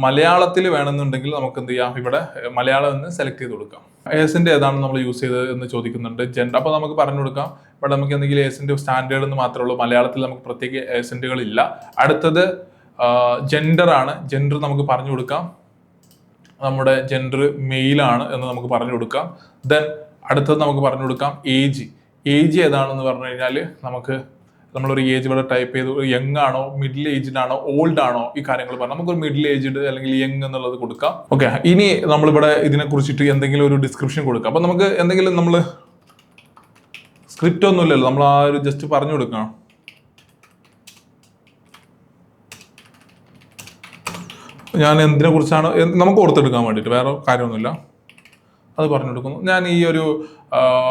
മലയാളത്തിൽ വേണമെന്നുണ്ടെങ്കിൽ നമുക്ക് എന്ത് ചെയ്യാം, ഇവിടെ മലയാളം എന്ന് സെലക്ട് ചെയ്ത് കൊടുക്കാം. ഏസിന്റെ ഏതാണ് നമ്മൾ യൂസ് ചെയ്തത് എന്ന് ചോദിക്കുന്നുണ്ട്. ജെൻഡർ, അപ്പോൾ നമുക്ക് പറഞ്ഞു കൊടുക്കാം. ഇവിടെ നമുക്ക് എന്തെങ്കിലും ഏസിന്റെ സ്റ്റാൻഡേർഡ് എന്ന് മാത്രമേ ഉള്ളൂ. മലയാളത്തിൽ നമുക്ക് പ്രത്യേക ഏസന്റുകൾ ഇല്ല. അടുത്തത് ജെൻഡർ ആണ്. ജെൻഡർ നമുക്ക് പറഞ്ഞു കൊടുക്കാം. നമ്മുടെ ജെൻഡർ മെയിലാണ് എന്ന് നമുക്ക് പറഞ്ഞു കൊടുക്കാം. ദെൻ അടുത്തത് നമുക്ക് പറഞ്ഞു കൊടുക്കാം ഏജ്. ഏജ് ഏതാണെന്ന് പറഞ്ഞു കഴിഞ്ഞാൽ നമ്മളൊരു ഏജ് ഇവിടെ ടൈപ്പ് ചെയ്ത് യങ് ആണോ, മിഡിൽ ഏജ്ഡ് ആണോ, ഓൾഡ് ആണോ, ഈ കാര്യങ്ങൾ പറഞ്ഞു നമുക്കൊരു മിഡിൽ ഏജ്ഡ് അല്ലെങ്കിൽ യങ് എന്നുള്ളത് കൊടുക്കാം. ഓക്കെ, ഇനി നമ്മളിവിടെ ഇതിനെ കുറിച്ചിട്ട് എന്തെങ്കിലും ഒരു ഡിസ്ക്രിപ്ഷൻ കൊടുക്കാം. അപ്പൊ നമുക്ക് എന്തെങ്കിലും, നമ്മൾ സ്ക്രിപ്റ്റ് ഒന്നുമില്ലല്ലോ, നമ്മൾ ആ ഒരു ജസ്റ്റ് പറഞ്ഞു കൊടുക്കണം. ഞാൻ എന്തിനെ കുറിച്ചാണ് നമുക്ക് ഓർത്തെടുക്കാൻ വേണ്ടിയിട്ട്, വേറെ കാര്യമൊന്നുമില്ല, അത് പറഞ്ഞു കൊടുക്കുന്നു. ഞാൻ ഈ ഒരു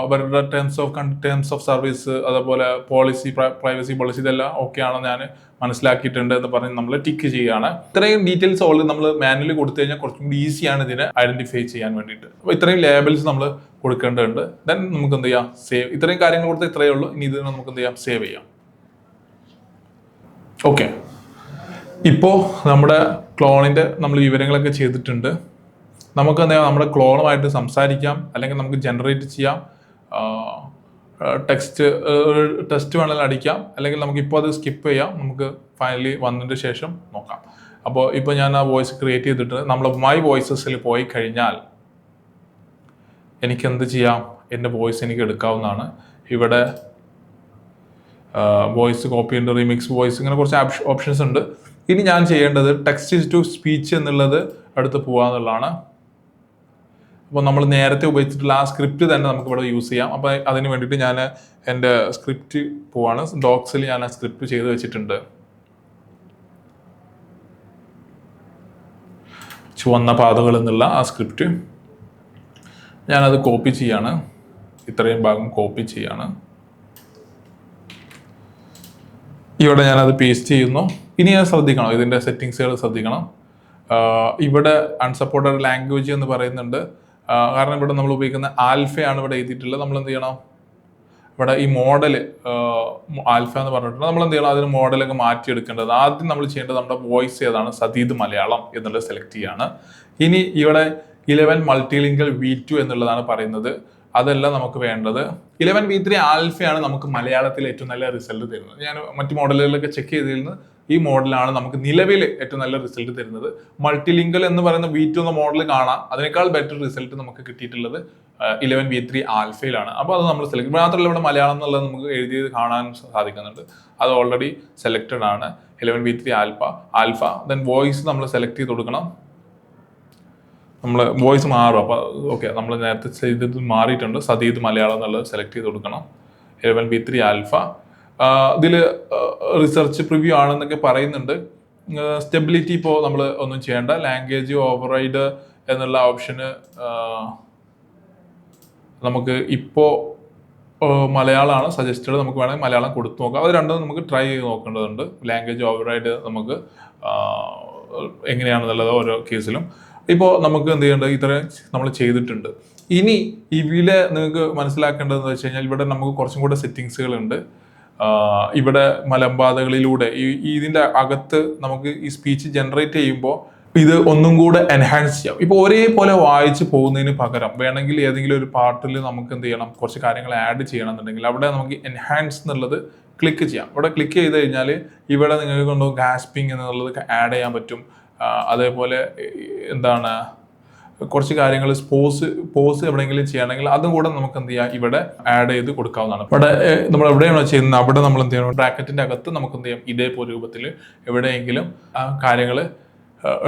അവരുടെ ടേംസ് ഓഫ് സർവീസ്, അതേപോലെ പോളിസി, പ്രൈവസി പോളിസി, ഇതെല്ലാം ഓക്കെ ആണോ ഞാൻ മനസ്സിലാക്കിയിട്ടുണ്ട് എന്ന് പറഞ്ഞ് നമ്മൾ ടിക്ക് ചെയ്യുകയാണ്. ഇത്രയും ഡീറ്റെയിൽസ് ഓൾറെഡി നമ്മൾ മാനുവലി കൊടുത്തു കഴിഞ്ഞാൽ കുറച്ചും കൂടി ഈസിയാണ് ഇതിനെ ഐഡന്റിഫൈ ചെയ്യാൻ വേണ്ടിയിട്ട്. അപ്പോൾ ഇത്രയും ലേബൽസ് നമ്മൾ കൊടുക്കേണ്ടതുണ്ട്. ദെൻ നമുക്ക് എന്ത് ചെയ്യാം, സേവ്. ഇത്രയും കാര്യങ്ങൾ കൊടുത്താൽ ഇത്രയേ ഉള്ളൂ. ഇനി ഇത് നമുക്ക് എന്ത് ചെയ്യാം, സേവ് ചെയ്യാം. ഓക്കെ, ഇപ്പോൾ നമ്മുടെ ക്ലോണിൻ്റെ നമ്മൾ വിവരങ്ങളൊക്കെ ചെയ്തിട്ടുണ്ട്. നമുക്ക് എന്താ നമ്മുടെ ക്ലോണുമായിട്ട് സംസാരിക്കാം, അല്ലെങ്കിൽ നമുക്ക് ജനറേറ്റ് ചെയ്യാം, ടെസ്റ്റ് വേണമെങ്കിൽ അടിക്കാം, അല്ലെങ്കിൽ നമുക്ക് ഇപ്പോൾ അത് സ്കിപ്പ് ചെയ്യാം. നമുക്ക് ഫൈനലി വന്നതിന് ശേഷം നോക്കാം. അപ്പോൾ ഇപ്പോൾ ഞാൻ ആ വോയിസ് ക്രിയേറ്റ് ചെയ്തിട്ട് നമ്മൾ മൈ വോയിസസിൽ പോയി കഴിഞ്ഞാൽ എനിക്ക് എന്ത് ചെയ്യാം, എൻ്റെ വോയിസ് എനിക്ക് എടുക്കാവുന്നതാണ്. ഇവിടെ വോയിസ് കോപ്പി ഉണ്ട്, റീമിക്സ് വോയിസ്, ഇങ്ങനെ കുറച്ച് ഓപ്ഷൻസ് ഉണ്ട്. ഇനി ഞാൻ ചെയ്യേണ്ടത് ടെക്സ്റ്റ് ടു സ്പീച്ച് എന്നുള്ളത് അടുത്ത് പോകാന്നുള്ളതാണ്. അപ്പോൾ നമ്മൾ നേരത്തെ ഉപയോഗിച്ചിട്ടുള്ള ആ സ്ക്രിപ്റ്റ് തന്നെ നമുക്ക് ഇവിടെ യൂസ് ചെയ്യാം. അപ്പോൾ അതിന് വേണ്ടിയിട്ട് ഞാൻ എൻ്റെ സ്ക്രിപ്റ്റ് പോവാണ്. ഡോക്സിൽ ഞാൻ ആ സ്ക്രിപ്റ്റ് ചെയ്ത് വെച്ചിട്ടുണ്ട്. ചുവന്ന പാതകൾ എന്നുള്ള ആ സ്ക്രിപ്റ്റ് ഞാനത് കോപ്പി ചെയ്യാണ്. ഇത്രയും ഭാഗം കോപ്പി ചെയ്യാണ്. ഇവിടെ ഞാനത് പേസ്റ്റ് ചെയ്യുന്നു. ഇനി ഞാൻ ശ്രദ്ധിക്കണം, ഇതിൻ്റെ സെറ്റിങ്സുകൾ ശ്രദ്ധിക്കണം. ഇവിടെ അൺസപ്പോർട്ടഡ് ലാംഗ്വേജ് എന്ന് പറയുന്നുണ്ട്. കാരണം ഇവിടെ നമ്മൾ ഉപയോഗിക്കുന്ന ആൽഫയാണ് ഇവിടെ എഴുതിയിട്ടുള്ളത്. നമ്മൾ എന്ത് ചെയ്യണം, ഇവിടെ ഈ മോഡൽ ആൽഫ എന്ന് പറഞ്ഞിട്ടുണ്ട്. നമ്മൾ എന്ത് ചെയ്യണം, അതിന് മോഡലൊക്കെ മാറ്റിയെടുക്കേണ്ടത്. ആദ്യം നമ്മൾ ചെയ്യേണ്ടത് നമ്മുടെ വോയിസ് ഏതാണ്, സതീദ് മലയാളം എന്നുള്ളത് സെലക്ട് ചെയ്യാണ്. ഇനി ഇവിടെ 11 മൾട്ടിലിംഗൽ V2 എന്നുള്ളതാണ് പറയുന്നത്. അതല്ല നമുക്ക് വേണ്ടത്. 11 V3 ആൽഫയാണ് നമുക്ക് മലയാളത്തിൽ ഏറ്റവും നല്ല റിസൾട്ട് തരുന്നത്. ഞാൻ മറ്റു മോഡലുകളിലൊക്കെ ചെക്ക് ചെയ്തതിൽ നിന്ന് ഈ മോഡലാണ് നമുക്ക് നിലവിൽ ഏറ്റവും നല്ല റിസൾട്ട് തരുന്നത്. മൾട്ടിലിംഗൽ എന്ന് പറയുന്ന V2 എന്ന മോഡൽ കാണാം. അതിനേക്കാൾ ബെറ്റർ റിസൾട്ട് നമുക്ക് കിട്ടിയിട്ടുള്ളത് 11 V3 ആൽഫയിലാണ്. അപ്പോൾ അത് നമ്മൾ സെലക്ട്, മാത്രമല്ല ഇവിടെ മലയാളം എന്നുള്ളത് നമുക്ക് എഴുതിയത് കാണാൻ സാധിക്കുന്നുണ്ട്. അത് ഓൾറെഡി സെലക്റ്റഡ് ആണ്, 11 V3 ആൽഫ. ദെൻ വോയിസ് നമ്മൾ സെലക്ട് ചെയ്ത് കൊടുക്കണം. നമ്മൾ വോയിസ് മാറും. അപ്പോൾ ഓക്കെ, നമ്മൾ നേരത്തെ ചെയ്തത് മാറിയിട്ടുണ്ട്. സതീദ് മലയാളം എന്നുള്ളത് സെലക്ട് ചെയ്ത് കൊടുക്കണം. 11 V3 ആൽഫ. ഇതിൽ റിസർച്ച് പ്രിവ്യൂ ആണെന്നൊക്കെ പറയുന്നുണ്ട്. സ്റ്റെബിലിറ്റി ഇപ്പോൾ നമ്മൾ ഒന്നും ചെയ്യേണ്ട. ലാംഗ്വേജ് ഓവർറൈഡ് എന്നുള്ള ഓപ്ഷന് നമുക്ക് ഇപ്പോൾ മലയാളമാണ് സജസ്റ്റഡ്. നമുക്ക് വേണമെങ്കിൽ മലയാളം കൊടുത്തു നോക്കാം. അത് രണ്ടും നമുക്ക് ട്രൈ ചെയ്ത് നോക്കേണ്ടതുണ്ട്. ലാംഗ്വേജ് ഓവർറൈഡ് നമുക്ക് എങ്ങനെയാണെന്നുള്ളത് ഓരോ കേസിലും. ഇപ്പോൾ നമുക്ക് എന്ത് ചെയ്യേണ്ടത്, ഇത്രയും നമ്മൾ ചെയ്തിട്ടുണ്ട്. ഇനി ഇതിലെ നിങ്ങൾക്ക് മനസ്സിലാക്കേണ്ടതെന്ന് വെച്ച് കഴിഞ്ഞാൽ ഇവിടെ നമുക്ക് കുറച്ചും കൂടെ സെറ്റിങ്സുകളുണ്ട്. ഇവിടെ മലമ്പാതകളിലൂടെ ഇതിൻ്റെ അകത്ത് നമുക്ക് ഈ സ്പീച്ച് ജനറേറ്റ് ചെയ്യുമ്പോൾ ഇത് ഒന്നും കൂടെ എൻഹാൻസ് ചെയ്യാം. ഇപ്പോൾ ഒരേപോലെ വായിച്ച് പോകുന്നതിന് പകരം വേണമെങ്കിൽ ഏതെങ്കിലും ഒരു പാർട്ടിൽ നമുക്ക് എന്ത് ചെയ്യണം, കുറച്ച് കാര്യങ്ങൾ ആഡ് ചെയ്യണം എന്നുണ്ടെങ്കിൽ അവിടെ നമുക്ക് എൻഹാൻസ് എന്നുള്ളത് ക്ലിക്ക് ചെയ്യാം. ഇവിടെ ക്ലിക്ക് ചെയ്ത് കഴിഞ്ഞാൽ ഇവിടെ നിങ്ങൾക്ക് കൊണ്ട് ഗാസ്പിംഗ് എന്നുള്ളത് ആഡ് ചെയ്യാൻ പറ്റും. അതേപോലെ എന്താണ് കുറച്ച് കാര്യങ്ങൾ പോസ് എവിടെയെങ്കിലും ചെയ്യണമെങ്കിൽ അതും കൂടെ നമുക്ക് എന്ത് ചെയ്യാം, ഇവിടെ ആഡ് ചെയ്ത് കൊടുക്കാവുന്നതാണ്. ഇവിടെ നമ്മൾ എവിടെയാണോ ചെയ്യുന്നത് അവിടെ നമ്മൾ എന്ത് ചെയ്യണം, ബ്രാക്കറ്റിന്റെ അകത്ത് നമുക്ക് എന്ത് ചെയ്യാം, ഇതേപോലെ രൂപത്തിൽ എവിടെയെങ്കിലും കാര്യങ്ങൾ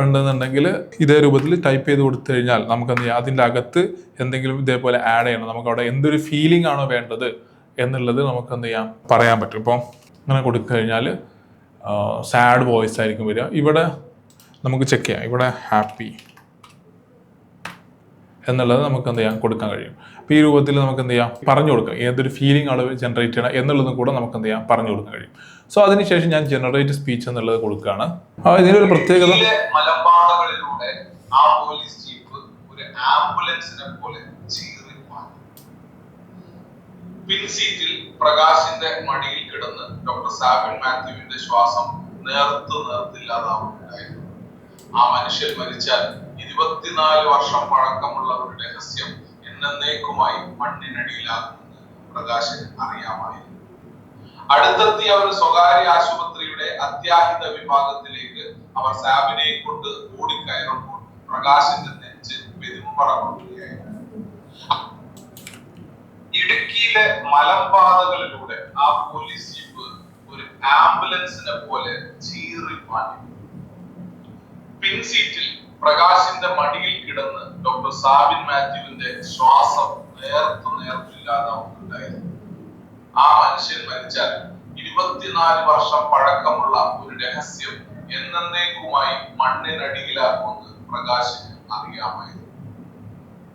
ഉണ്ടെന്നുണ്ടെങ്കിൽ ഇതേ രൂപത്തിൽ ടൈപ്പ് ചെയ്ത് കൊടുത്തു കഴിഞ്ഞാൽ നമുക്ക് എന്ത് ചെയ്യാം, അതിൻ്റെ അകത്ത് എന്തെങ്കിലും ഇതേപോലെ ആഡ് ചെയ്യണം, നമുക്ക് അവിടെ എന്തൊരു ഫീലിംഗ് ആണോ വേണ്ടത് എന്നുള്ളത് നമുക്ക് എന്ത് ചെയ്യാം പറയാൻ പറ്റും. ഇപ്പോൾ അങ്ങനെ കൊടുത്തു കഴിഞ്ഞാൽ സാഡ് വോയിസ് ആയിരിക്കും വരിക. ഇവിടെ നമുക്ക് ചെക്ക് ചെയ്യാം, ഇവിടെ ഹാപ്പി എന്നുള്ളത് നമുക്ക് എന്ത് ചെയ്യാം കൊടുക്കാൻ കഴിയും. അപ്പോൾ ഈ രൂപത്തിൽ നമുക്ക് എന്ത് ചെയ്യാം പറഞ്ഞു കൊടുക്കാം, ഏതൊരു ഫീലിംഗ് ആണ് ജനറേറ്റ് ചെയ്യണം എന്നുള്ളതും കൂടെ നമുക്ക് എന്ത് ചെയ്യാം പറഞ്ഞു കൊടുക്കാൻ കഴിയും. സോ അതിനുശേഷം ഞാൻ ജനറേറ്റ് സ്പീച്ച് എന്നുള്ളത് കൊടുക്കുകയാണ്. ഇതിനൊരു പ്രത്യേകത, മലമ്പാതകളിലൂടെ ആ പോലീസ് ജീപ്പ് ഒരു ആംബുലൻസിനെ പോലെ പിൻസീറ്റിൽ പ്രകാശിന്റെ മടിയിൽ കിടന്ന് ഡോക്ടർ സാബിൻ മാത്യുവിന്റെ ശ്വാസം നേർത്തില്ലാതാവുകയായിരുന്നു. ആ മനുഷ്യൻ മരിച്ചാൽ 24 വർഷം പഴക്കമുള്ള ഒരു രഹസ്യം എന്നേക്കുമായി മണ്ണിനടിയിലാകുമെന്ന് പ്രകാശന് അറിയാമായിരുന്നു. അടുത്തെത്തിയ ഒരു സ്വകാര്യ ആശുപത്രിയുടെ അത്യാഹിത വിഭാഗത്തിലേക്ക് അവർ സാബിനെ കൊണ്ട് ഓടിക്കയറുമ്പോൾ പ്രകാശിന്റെ നെഞ്ച് വെതുമ്പറ കൊള്ളുകയായിരുന്നു. ഇടുക്കിയിലെ മലമ്പാതകളിലൂടെ ആ പോലീസ് ജീപ്പ് ഒരു ആംബുലൻസിനെ പോലെ ചീറിപ്പാഞ്ഞു. പിൻസീറ്റിൽ പ്രകാശിന്റെ മടിയിൽ കിടന്ന് ഡോക്ടർ സാബിൻ മാത്യുവിന്റെ ശ്വാസം നേർത്തില്ലാതാവുന്നുണ്ടായിരുന്നു. ആ മനുഷ്യൻ മരിച്ചാൽ 24 വർഷം പഴക്കമുള്ള ഒരു രഹസ്യം എന്നേക്കുമായി മണ്ണിനടിയിലാകുമെന്ന് പ്രകാശിന് അറിയാമായിരുന്നു.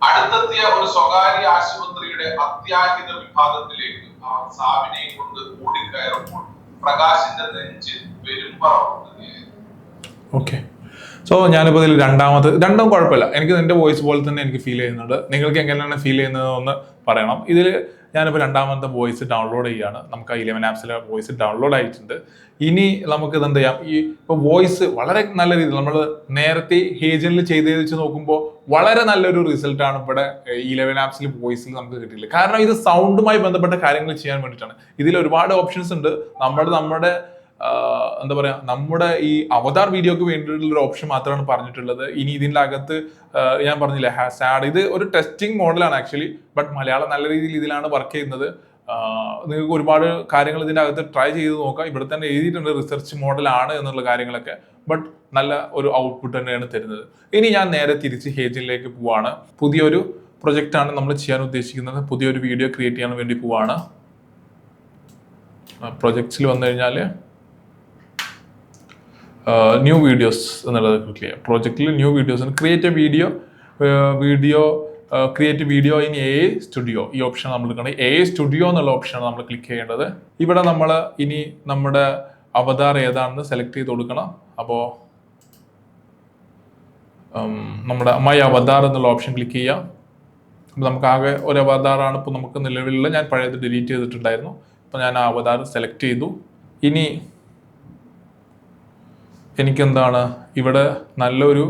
അടുത്തെത്തിയ ഒരു സ്വകാര്യ ആശുപത്രിയുടെ അത്യാഹിത വിഭാഗത്തിലേക്ക് അവർ സാബിനെ കൊണ്ട് ഓടിക്കയറുമ്പോൾ പ്രകാശിന്റെ നെഞ്ചിൽ പെരുമ്പറ കൊള്ളുകയായിരുന്നു. ഓക്കെ, സോ ഞാനിപ്പോൾ ഇതിൽ രണ്ടും കുഴപ്പമില്ല. എനിക്ക് എൻ്റെ വോയിസ് പോലെ തന്നെ എനിക്ക് ഫീൽ ചെയ്യുന്നുണ്ട്. നിങ്ങൾക്ക് എങ്ങനെയാണ് ഫീൽ ചെയ്യുന്നത് എന്ന് പറയണം. ഇതിൽ ഞാനിപ്പോൾ രണ്ടാമത്തെ വോയിസ് ഡൗൺലോഡ് ചെയ്യുകയാണ്. നമുക്ക് 11 ആപ്സിലെ വോയിസ് ഡൗൺലോഡ് ആയിട്ടുണ്ട്. ഇനി നമുക്ക് ഇതെന്ത് ചെയ്യാം, ഈ ഇപ്പോൾ വോയിസ് വളരെ നല്ല രീതിയിൽ നമ്മൾ നേരത്തെ ഹേജനിൽ ചെയ്ത് വെച്ച് നോക്കുമ്പോൾ വളരെ നല്ലൊരു റിസൾട്ടാണ് ഇവിടെ 11 ആപ്സിൽ വോയിസിൽ നമുക്ക് കിട്ടിയില്ല. കാരണം ഇത് സൗണ്ടുമായി ബന്ധപ്പെട്ട കാര്യങ്ങൾ ചെയ്യാൻ വേണ്ടിയിട്ടാണ്. ഇതിൽ ഒരുപാട് ഓപ്ഷൻസ് ഉണ്ട്. നമ്മുടെ എന്താ പറയാ, നമ്മുടെ ഈ അവതാർ വീഡിയോക്ക് വേണ്ടിയിട്ടുള്ള ഒരു ഓപ്ഷൻ മാത്രമാണ് പറഞ്ഞിട്ടുള്ളത്. ഇനി ഇതിൻ്റെ അകത്ത് ഞാൻ പറഞ്ഞില്ലേ സാഡ്, ഇത് ഒരു ടെസ്റ്റിംഗ് മോഡലാണ് ആക്ച്വലി. ബട്ട് മലയാളം നല്ല രീതിയിൽ ഇതിലാണ് വർക്ക് ചെയ്യുന്നത്. നിങ്ങൾക്ക് ഒരുപാട് കാര്യങ്ങൾ ഇതിൻ്റെ അകത്ത് ട്രൈ ചെയ്ത് നോക്കാം. ഇവിടെ തന്നെ എഴുതിയിട്ടുണ്ട് റിസർച്ച് മോഡലാണ് എന്നുള്ള കാര്യങ്ങളൊക്കെ. ബട്ട് നല്ല ഒരു ഔട്ട്പുട്ട് തന്നെയാണ് തരുന്നത്. ഇനി ഞാൻ നേരെ തിരിച്ച് ഹേജിലേക്ക് പോവാണ്. പുതിയൊരു പ്രൊജക്റ്റാണ് നമ്മൾ ചെയ്യാൻ ഉദ്ദേശിക്കുന്നത്. പുതിയൊരു വീഡിയോ ക്രിയേറ്റ് ചെയ്യാൻ വേണ്ടി പോവാണ്. പ്രൊജക്ട്സിൽ വന്നു കഴിഞ്ഞാൽ ന്യൂ വീഡിയോസ് എന്നുള്ളത് ക്ലിക്ക് ചെയ്യാം. പ്രോജക്റ്റിൽ new videos create video in AI studio. ഈ ഓപ്ഷൻ നമ്മൾ എടുക്കണം. AI സ്റ്റുഡിയോ എന്നുള്ള ഓപ്ഷനാണ് നമ്മൾ ക്ലിക്ക് ചെയ്യേണ്ടത്. ഇവിടെ നമ്മൾ ഇനി നമ്മുടെ അവതാർ ഏതാണെന്ന് സെലക്ട് ചെയ്ത് കൊടുക്കണം. അപ്പോൾ നമ്മുടെ മൈ അവതാർ എന്നുള്ള ഓപ്ഷൻ ക്ലിക്ക് ചെയ്യാം. അപ്പോൾ നമുക്ക് ആകെ ഒരു അവതാറാണ് ഇപ്പോൾ നമുക്ക് നിലവിലുള്ള. ഞാൻ പഴയത് ഡിലീറ്റ് ചെയ്തിട്ടുണ്ടായിരുന്നു. അപ്പോൾ ഞാൻ ആ അവതാർ സെലക്ട് ചെയ്തു. ഇനി എനിക്കെന്താണ് ഇവിടെ നല്ലൊരു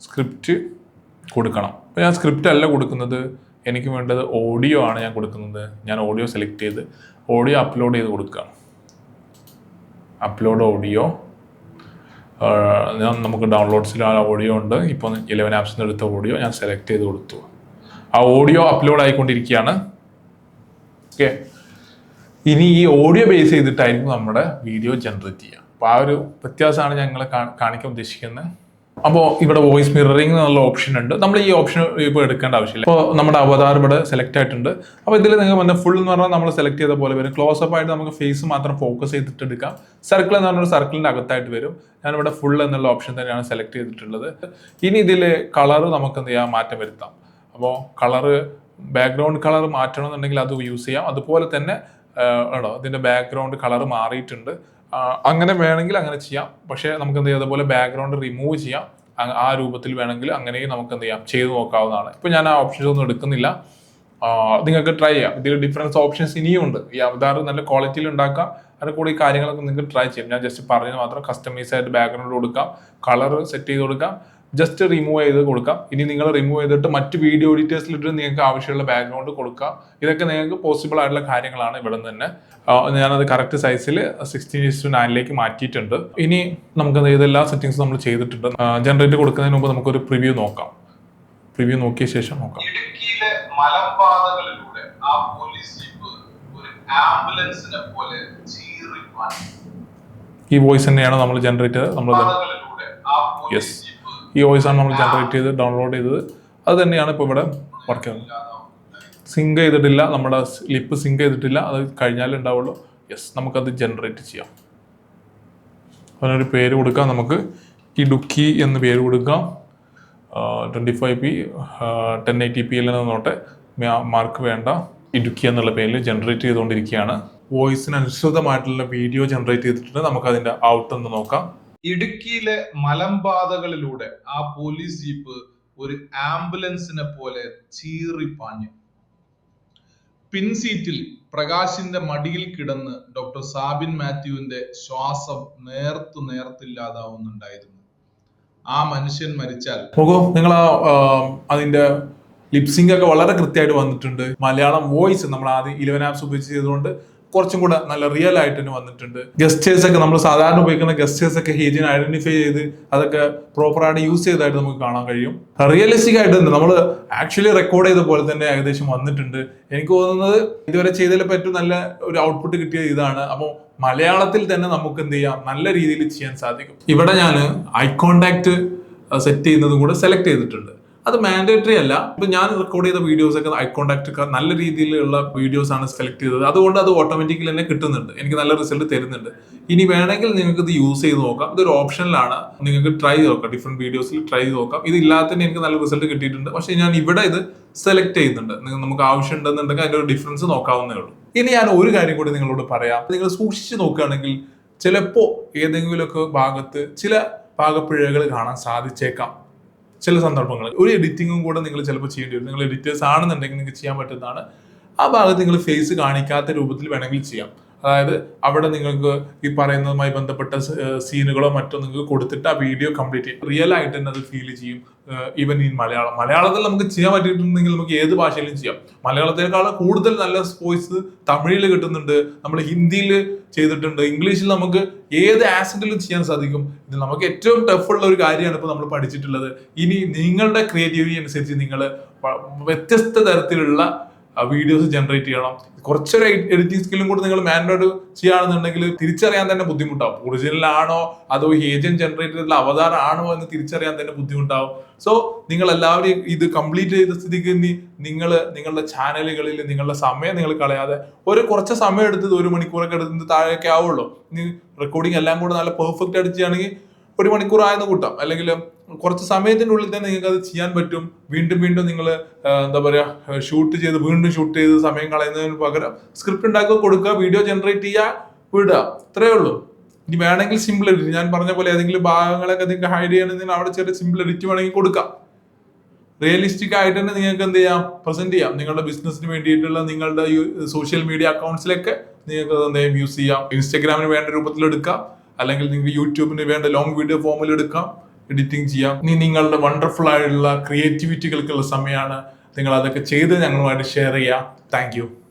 സ്ക്രിപ്റ്റ് കൊടുക്കണം. അപ്പോൾ ഞാൻ സ്ക്രിപ്റ്റ് അല്ല കൊടുക്കുന്നത്, എനിക്ക് വേണ്ടത് ഓഡിയോ ആണ് ഞാൻ കൊടുക്കുന്നത്. ഞാൻ ഓഡിയോ സെലക്ട് ചെയ്ത് ഓഡിയോ അപ്ലോഡ് ചെയ്ത് കൊടുക്കുകയാണ്. അപ്ലോഡ് ഓഡിയോ നമുക്ക് ഡൗൺലോഡ്സിൽ ആ ഓഡിയോ ഉണ്ട്. ഇപ്പോൾ 11 ആപ്സിൽ നിന്ന് എടുത്ത ഓഡിയോ ഞാൻ സെലക്ട് ചെയ്ത് കൊടുത്തു. ആ ഓഡിയോ അപ്ലോഡ് ആയിക്കൊണ്ടിരിക്കുകയാണ്. ഓക്കെ, ഇനി ഈ ഓഡിയോ ബേസ് ചെയ്തിട്ടായിരിക്കും നമ്മുടെ വീഡിയോ ജനറേറ്റ് ചെയ്യുക. അപ്പോൾ ആ ഒരു വ്യത്യാസമാണ് ഞങ്ങളെ കാണിക്കാൻ ഉദ്ദേശിക്കുന്നത്. അപ്പോൾ ഇവിടെ വോയിസ് മിററിംഗ് എന്നുള്ള ഓപ്ഷൻ ഉണ്ട്. നമ്മൾ ഈ ഓപ്ഷൻ ഇപ്പോൾ എടുക്കേണ്ട ആവശ്യമില്ല. ഇപ്പോൾ നമ്മുടെ അവതാർ ഇവിടെ സെലക്ട് ആയിട്ടുണ്ട്. അപ്പോൾ ഇതിൽ നിങ്ങൾ വന്ന ഫുൾ എന്ന് പറഞ്ഞാൽ നമ്മൾ സെലക്ട് ചെയ്ത പോലെ വരും. ക്ലോസപ്പ് ആയിട്ട് നമുക്ക് ഫേസ് മാത്രം ഫോക്കസ് ചെയ്തിട്ട് എടുക്കാം. സർക്കിൾ എന്ന് പറഞ്ഞൊരു സർക്കിളിന്റെ അകത്തായിട്ട് വരും. ഞാനിവിടെ ഫുൾ എന്നുള്ള ഓപ്ഷൻ തന്നെയാണ് സെലക്ട് ചെയ്തിട്ടുള്ളത്. ഇനി ഇതിൽ കളർ നമുക്ക് എന്ത് ചെയ്യാം, മാറ്റം വരുത്താം. അപ്പോൾ കളറ് ബാക്ക്ഗ്രൗണ്ട് കളർ മാറ്റണമെന്നുണ്ടെങ്കിൽ അത് യൂസ് ചെയ്യാം. അതുപോലെ തന്നെ ഇതിന്റെ ബാക്ക്ഗ്രൗണ്ട് കളർ മാറിയിട്ടുണ്ട്, അങ്ങനെ വേണമെങ്കിൽ അങ്ങനെ ചെയ്യാം. പക്ഷേ നമുക്ക് എന്ത് ചെയ്യാം, അതുപോലെ ബാക്ക്ഗ്രൗണ്ട് റിമൂവ് ചെയ്യാം. ആ രൂപത്തിൽ വേണമെങ്കിൽ അങ്ങനെയും നമുക്ക് എന്ത് ചെയ്യാം, ചെയ്ത് നോക്കാവുന്നതാണ്. ഇപ്പൊ ഞാൻ ആ ഓപ്ഷൻസ് ഒന്നും എടുക്കുന്നില്ല. നിങ്ങൾക്ക് ട്രൈ ചെയ്യാം. ഇതിൽ ഡിഫറൻസ് ഓപ്ഷൻസ് ഇനിയും ഉണ്ട്. ഈ അവതാർ നല്ല ക്വാളിറ്റിയിൽ ഉണ്ടാക്കാം. അതിന് കൂടി ഈ കാര്യങ്ങളൊക്കെ നിങ്ങൾക്ക് ട്രൈ ചെയ്യാം. ഞാൻ ജസ്റ്റ് പറഞ്ഞത് മാത്രം. കസ്റ്റമൈസ് ആയിട്ട് ബാക്ക്ഗ്രൗണ്ട് കൊടുക്കാം, കളർ സെറ്റ് ചെയ്ത് കൊടുക്കാം, ജസ്റ്റ് റിമൂവ് ചെയ്ത് കൊടുക്കാം. ഇനി നിങ്ങൾ റിമൂവ് ചെയ്തിട്ട് മറ്റ് വീഡിയോ എഡിറ്റേഴ്സിലിട്ട് നിങ്ങൾക്ക് ആവശ്യമുള്ള ബാക്ക്ഗ്രൗണ്ട് കൊടുക്കാം. ഇതൊക്കെ നിങ്ങൾക്ക് പോസിബിൾ ആയിട്ടുള്ള കാര്യങ്ങളാണ്. ഇവിടെ നിന്ന് തന്നെ ഞാനത് കറക്റ്റ് സൈസിൽ 16:9 മാറ്റിയിട്ടുണ്ട്. ഇനി നമുക്ക് ഇതെല്ലാ സെറ്റിംഗ്സും നമ്മൾ ചെയ്തിട്ടുണ്ട്. ജനറേറ്റ് കൊടുക്കുന്നതിന് മുമ്പ് നമുക്കൊരു പ്രിവ്യൂ നോക്കാം. പ്രിവ്യൂ നോക്കിയ ശേഷം നോക്കാം. ഇടുക്കിയിലെ മലമ്പാതകളിലൂടെ ആ പോലീസ് ജീപ്പ് ഒരു ആംബുലൻസിനെ പോലെ ചീറിപ്പാഞ്ഞു. ഈ വോയിസ് തന്നെയാണ് നമ്മൾ ജനറേറ്റ് ചെയ്തത്. നമ്മൾ യെസ്, ഈ വോയിസ് ആണ് നമ്മൾ ജനറേറ്റ് ചെയ്ത് ഡൗൺലോഡ് ചെയ്തത്. അത് തന്നെയാണ് ഇപ്പോൾ ഇവിടെ വർക്ക് ചെയ്യുന്നത്. സിങ്ക് ചെയ്തിട്ടില്ല, നമ്മുടെ ലിപ്പ് സിങ്ക് ചെയ്തിട്ടില്ല. അത് കഴിഞ്ഞാലേ ഉണ്ടാവുള്ളൂ. യെസ്, നമുക്കത് ജനറേറ്റ് ചെയ്യാം. അതിനൊരു പേര് കൊടുക്കാം. നമുക്ക് ഇടുക്കി എന്ന് പേര് കൊടുക്കാം. 25p 1080p നോട്ടെ, മാർക്ക് വേണ്ട. ഇടുക്കി എന്നുള്ള പേരിൽ ജനറേറ്റ് ചെയ്തുകൊണ്ടിരിക്കുകയാണ്. വോയിസിന് അനുസൃതമായിട്ടുള്ള വീഡിയോ ജനറേറ്റ് ചെയ്തിട്ടുണ്ട്. നമുക്ക് അതിന്റെ ഔട്ട് ഒന്ന് നോക്കാം. ഇടുക്കിയിലെ മലമ്പാതകളിലൂടെ ആ പോലീസ് ജീപ്പ് ഒരു ആംബുലൻസിനെ പോലെ ചീറിപ്പാഞ്ഞു. പിൻസീറ്റിൽ പ്രകാശിന്റെ മടിയിൽ കിടന്ന് ഡോക്ടർ സാബിൻ മാത്യുവിന്റെ ശ്വാസം നേർത്തില്ലാതാവുന്നുണ്ടായിരുന്നു. ആ മനുഷ്യൻ മരിച്ചാൽ നോക്കൂ നിങ്ങൾ, അതിന്റെ ലിപ്സിംഗ് ഒക്കെ വളരെ കൃത്യമായിട്ട് വന്നിട്ടുണ്ട്. മലയാളം വോയിസ് നമ്മൾ ആദ്യം 11 ആപ്സ് ഉപയോഗിച്ച് ചെയ്തുകൊണ്ട് കുറച്ചും കൂടെ നല്ല റിയൽ ആയിട്ട് തന്നെ വന്നിട്ടുണ്ട്. ഗസ്റ്റേഴ്സ് ഒക്കെ നമ്മൾ സാധാരണ ഉപയോഗിക്കുന്ന ഗസ്റ്റേഴ്സ് ഒക്കെ ഹീജിനെ ഐഡന്റിഫൈ ചെയ്ത് അതൊക്കെ പ്രോപ്പറായിട്ട് യൂസ് ചെയ്തതായിട്ട് നമുക്ക് കാണാൻ കഴിയും. റിയലിസ്റ്റിക് ആയിട്ട് നമ്മൾ ആക്ച്വലി റെക്കോർഡ് ചെയ്ത പോലെ തന്നെ ഏകദേശം വന്നിട്ടുണ്ട്. എനിക്ക് തോന്നുന്നത് ഇതുവരെ ചെയ്തതിൽ പറ്റും നല്ല ഒരു ഔട്ട്പുട്ട് കിട്ടിയത് ഇതാണ്. അപ്പോൾ മലയാളത്തിൽ തന്നെ നമുക്ക് എന്ത് ചെയ്യാം, നല്ല രീതിയിൽ ചെയ്യാൻ സാധിക്കും. ഇവിടെ ഞാൻ ഐ കോണ്ടാക്ട് സെറ്റ് ചെയ്യുന്നതും കൂടെ സെലക്ട് ചെയ്തിട്ടുണ്ട്. അത് മാൻഡേറ്ററി അല്ല. ഇപ്പൊ ഞാൻ റെക്കോർഡ് ചെയ്ത വീഡിയോസ് ഒക്കെ ഐ കോണ്ടാക്ട് നല്ല രീതിയിലുള്ള വീഡിയോസ് ആണ് സെലക്ട് ചെയ്തത്. അതുകൊണ്ട് അത് ഓട്ടോമാറ്റിക്കലി തന്നെ കിട്ടുന്നുണ്ട്, എനിക്ക് നല്ല റിസൾട്ട് തരുന്നുണ്ട്. ഇനി വേണമെങ്കിൽ നിങ്ങൾക്ക് ഇത് യൂസ് ചെയ്ത് നോക്കാം. ഇതൊരു ഓപ്ഷനിലാണ്, നിങ്ങൾക്ക് ട്രൈ ചെയ്ത് നോക്കാം. ഡിഫറെന്റ് വീഡിയോസിൽ ട്രൈ ചെയ്ത് നോക്കാം. ഇത് ഇല്ലാതെ തന്നെ എനിക്ക് നല്ല റിസൾട്ട് കിട്ടിയിട്ടുണ്ട്. പക്ഷെ ഞാൻ ഇവിടെ ഇത് സെലക്ട് ചെയ്യുന്നുണ്ട്. നമുക്ക് ആവശ്യം ഉണ്ടെന്നുണ്ടെങ്കിൽ അതിന്റെ ഒരു ഡിഫറൻസ് നോക്കാവുന്നേ ഉള്ളൂ. ഇനി ഞാൻ ഒരു കാര്യം കൂടി നിങ്ങളോട് പറയാം. നിങ്ങൾ സൂക്ഷിച്ച് നോക്കുകയാണെങ്കിൽ ചിലപ്പോൾ ഏതെങ്കിലുമൊക്കെ ഭാഗത്ത് ചില പാകപ്പിഴകൾ കാണാൻ സാധിച്ചേക്കാം. ചില സന്ദർഭങ്ങളിൽ ഒരു എഡിറ്റിങ്ങും കൂടെ നിങ്ങൾ ചിലപ്പോൾ ചെയ്യേണ്ടി വരും. നിങ്ങൾ എഡിറ്റേഴ്സ് ആണെന്നുണ്ടെങ്കിൽ നിങ്ങൾക്ക് ചെയ്യാൻ പറ്റുന്നതാണ്. ആ ഭാഗത്ത് നിങ്ങൾ ഫേസ് കാണിക്കാത്ത രൂപത്തിൽ വേണമെങ്കിൽ ചെയ്യാം. അതായത് അവിടെ നിങ്ങൾക്ക് ഈ പറയുന്നതുമായി ബന്ധപ്പെട്ട സീനുകളോ മറ്റോ നിങ്ങൾക്ക് കൊടുത്തിട്ട് ആ വീഡിയോ കംപ്ലീറ്റ് ചെയ്യും. റിയൽ ആയിട്ട് തന്നെ അത് ഫീൽ ചെയ്യും. ഈവൻ ഇൻ മലയാളത്തിൽ നമുക്ക് ചെയ്യാൻ പറ്റിയിട്ടുണ്ടെങ്കിൽ നമുക്ക് ഏത് ഭാഷയിലും ചെയ്യാം. മലയാളത്തിനേക്കാൾ കൂടുതൽ നല്ല വോയിസ് തമിഴിൽ കിട്ടുന്നുണ്ട്, നമ്മൾ ഹിന്ദിയിൽ ചെയ്തിട്ടുണ്ട്, ഇംഗ്ലീഷിൽ നമുക്ക് ഏത് ആക്സന്റിലും ചെയ്യാൻ സാധിക്കും. ഇത് നമുക്ക് ഏറ്റവും ടഫുള്ള ഒരു കാര്യമാണ് ഇപ്പോൾ നമ്മൾ പഠിച്ചിട്ടുള്ളത്. ഇനി നിങ്ങളുടെ ക്രിയേറ്റിവിറ്റി അനുസരിച്ച് നിങ്ങൾ വ്യത്യസ്ത തരത്തിലുള്ള വീഡിയോസ് ജനറേറ്റ് ചെയ്യണം. കുറച്ചൊരു എഡിറ്റിംഗ് സ്കില്ലും കൂടെ നിങ്ങൾ മാനുവലായിട്ട് ചെയ്യുകയാണെന്നുണ്ടെങ്കിൽ തിരിച്ചറിയാൻ തന്നെ ബുദ്ധിമുട്ടാവും. ഒറിജിനൽ ആണോ അതോ ഏജന്റ് ജനറേറ്റ് ചെയ്തിട്ടുള്ള അവതാർ ആണോ എന്ന് തിരിച്ചറിയാൻ തന്നെ ബുദ്ധിമുട്ടാവും. സോ നിങ്ങൾ എല്ലാവരും ഇത് കംപ്ലീറ്റ് ചെയ്ത സ്ഥിതിക്ക് നിങ്ങൾ നിങ്ങളുടെ ചാനലുകളിൽ നിങ്ങളുടെ സമയം നിങ്ങൾ കളയാതെ കുറച്ച് സമയം എടുത്തത് 1 മണിക്കൂറൊക്കെ എടുത്ത് താഴെയൊക്കെ ആവുള്ളൂ. ഇനി റെക്കോർഡിംഗ് എല്ലാം കൂടെ നല്ല പെർഫെക്റ്റ് ആയിട്ട് ചെയ്യുകയാണെങ്കിൽ 1 മണിക്കൂർ ആയെന്ന് കൂട്ടാം. അല്ലെങ്കിൽ കുറച്ച് സമയത്തിന്റെ ഉള്ളിൽ തന്നെ നിങ്ങൾക്ക് അത് ചെയ്യാൻ പറ്റും. വീണ്ടും നിങ്ങൾ എന്താ പറയാ വീണ്ടും ഷൂട്ട് ചെയ്ത് സമയം കളയുന്നതിന് പകരം സ്ക്രിപ്റ്റ് ഉണ്ടാക്കുക, കൊടുക്കുക, വീഡിയോ ജനറേറ്റ് ചെയ്യുക, വിടുക. ഇത്രയേ ഉള്ളൂ. ഇനി വേണമെങ്കിൽ സിമ്പിൾ എഡിറ്റ്, ഞാൻ പറഞ്ഞ പോലെ ഏതെങ്കിലും ഭാഗങ്ങളൊക്കെ നിങ്ങൾക്ക് ഹൈഡ് ചെയ്യണമെങ്കിൽ അവിടെ ചെറിയ സിമ്പിൾ എഡിറ്റ് വേണമെങ്കിൽ കൊടുക്കാം. റിയലിസ്റ്റിക് ആയിട്ട് തന്നെ നിങ്ങൾക്ക് എന്ത് ചെയ്യാം, പ്രസന്റ് ചെയ്യാം. നിങ്ങളുടെ ബിസിനസിന് വേണ്ടിയിട്ടുള്ള നിങ്ങളുടെ സോഷ്യൽ മീഡിയ അക്കൗണ്ട്സിലൊക്കെ നിങ്ങൾക്ക് എന്തെങ്കിലും യൂസ് ചെയ്യാം. ഇൻസ്റ്റാഗ്രാമിന് വേണ്ട രൂപത്തിൽ എടുക്കാം, അല്ലെങ്കിൽ നിങ്ങൾക്ക് യൂട്യൂബിന് വേണ്ട ലോങ് വീഡിയോ ഫോമിൽ എടുക്കാം, എഡിറ്റിംഗ് ചെയ്യാം. ഇനി നിങ്ങളുടെ വണ്ടർഫുൾ ആയിട്ടുള്ള ക്രിയേറ്റിവിറ്റികൾക്കുള്ള സമയമാണ്. നിങ്ങൾ അതൊക്കെ ചെയ്ത് ഞങ്ങളുമായിട്ട് ഷെയർ ചെയ്യാം. Thank you.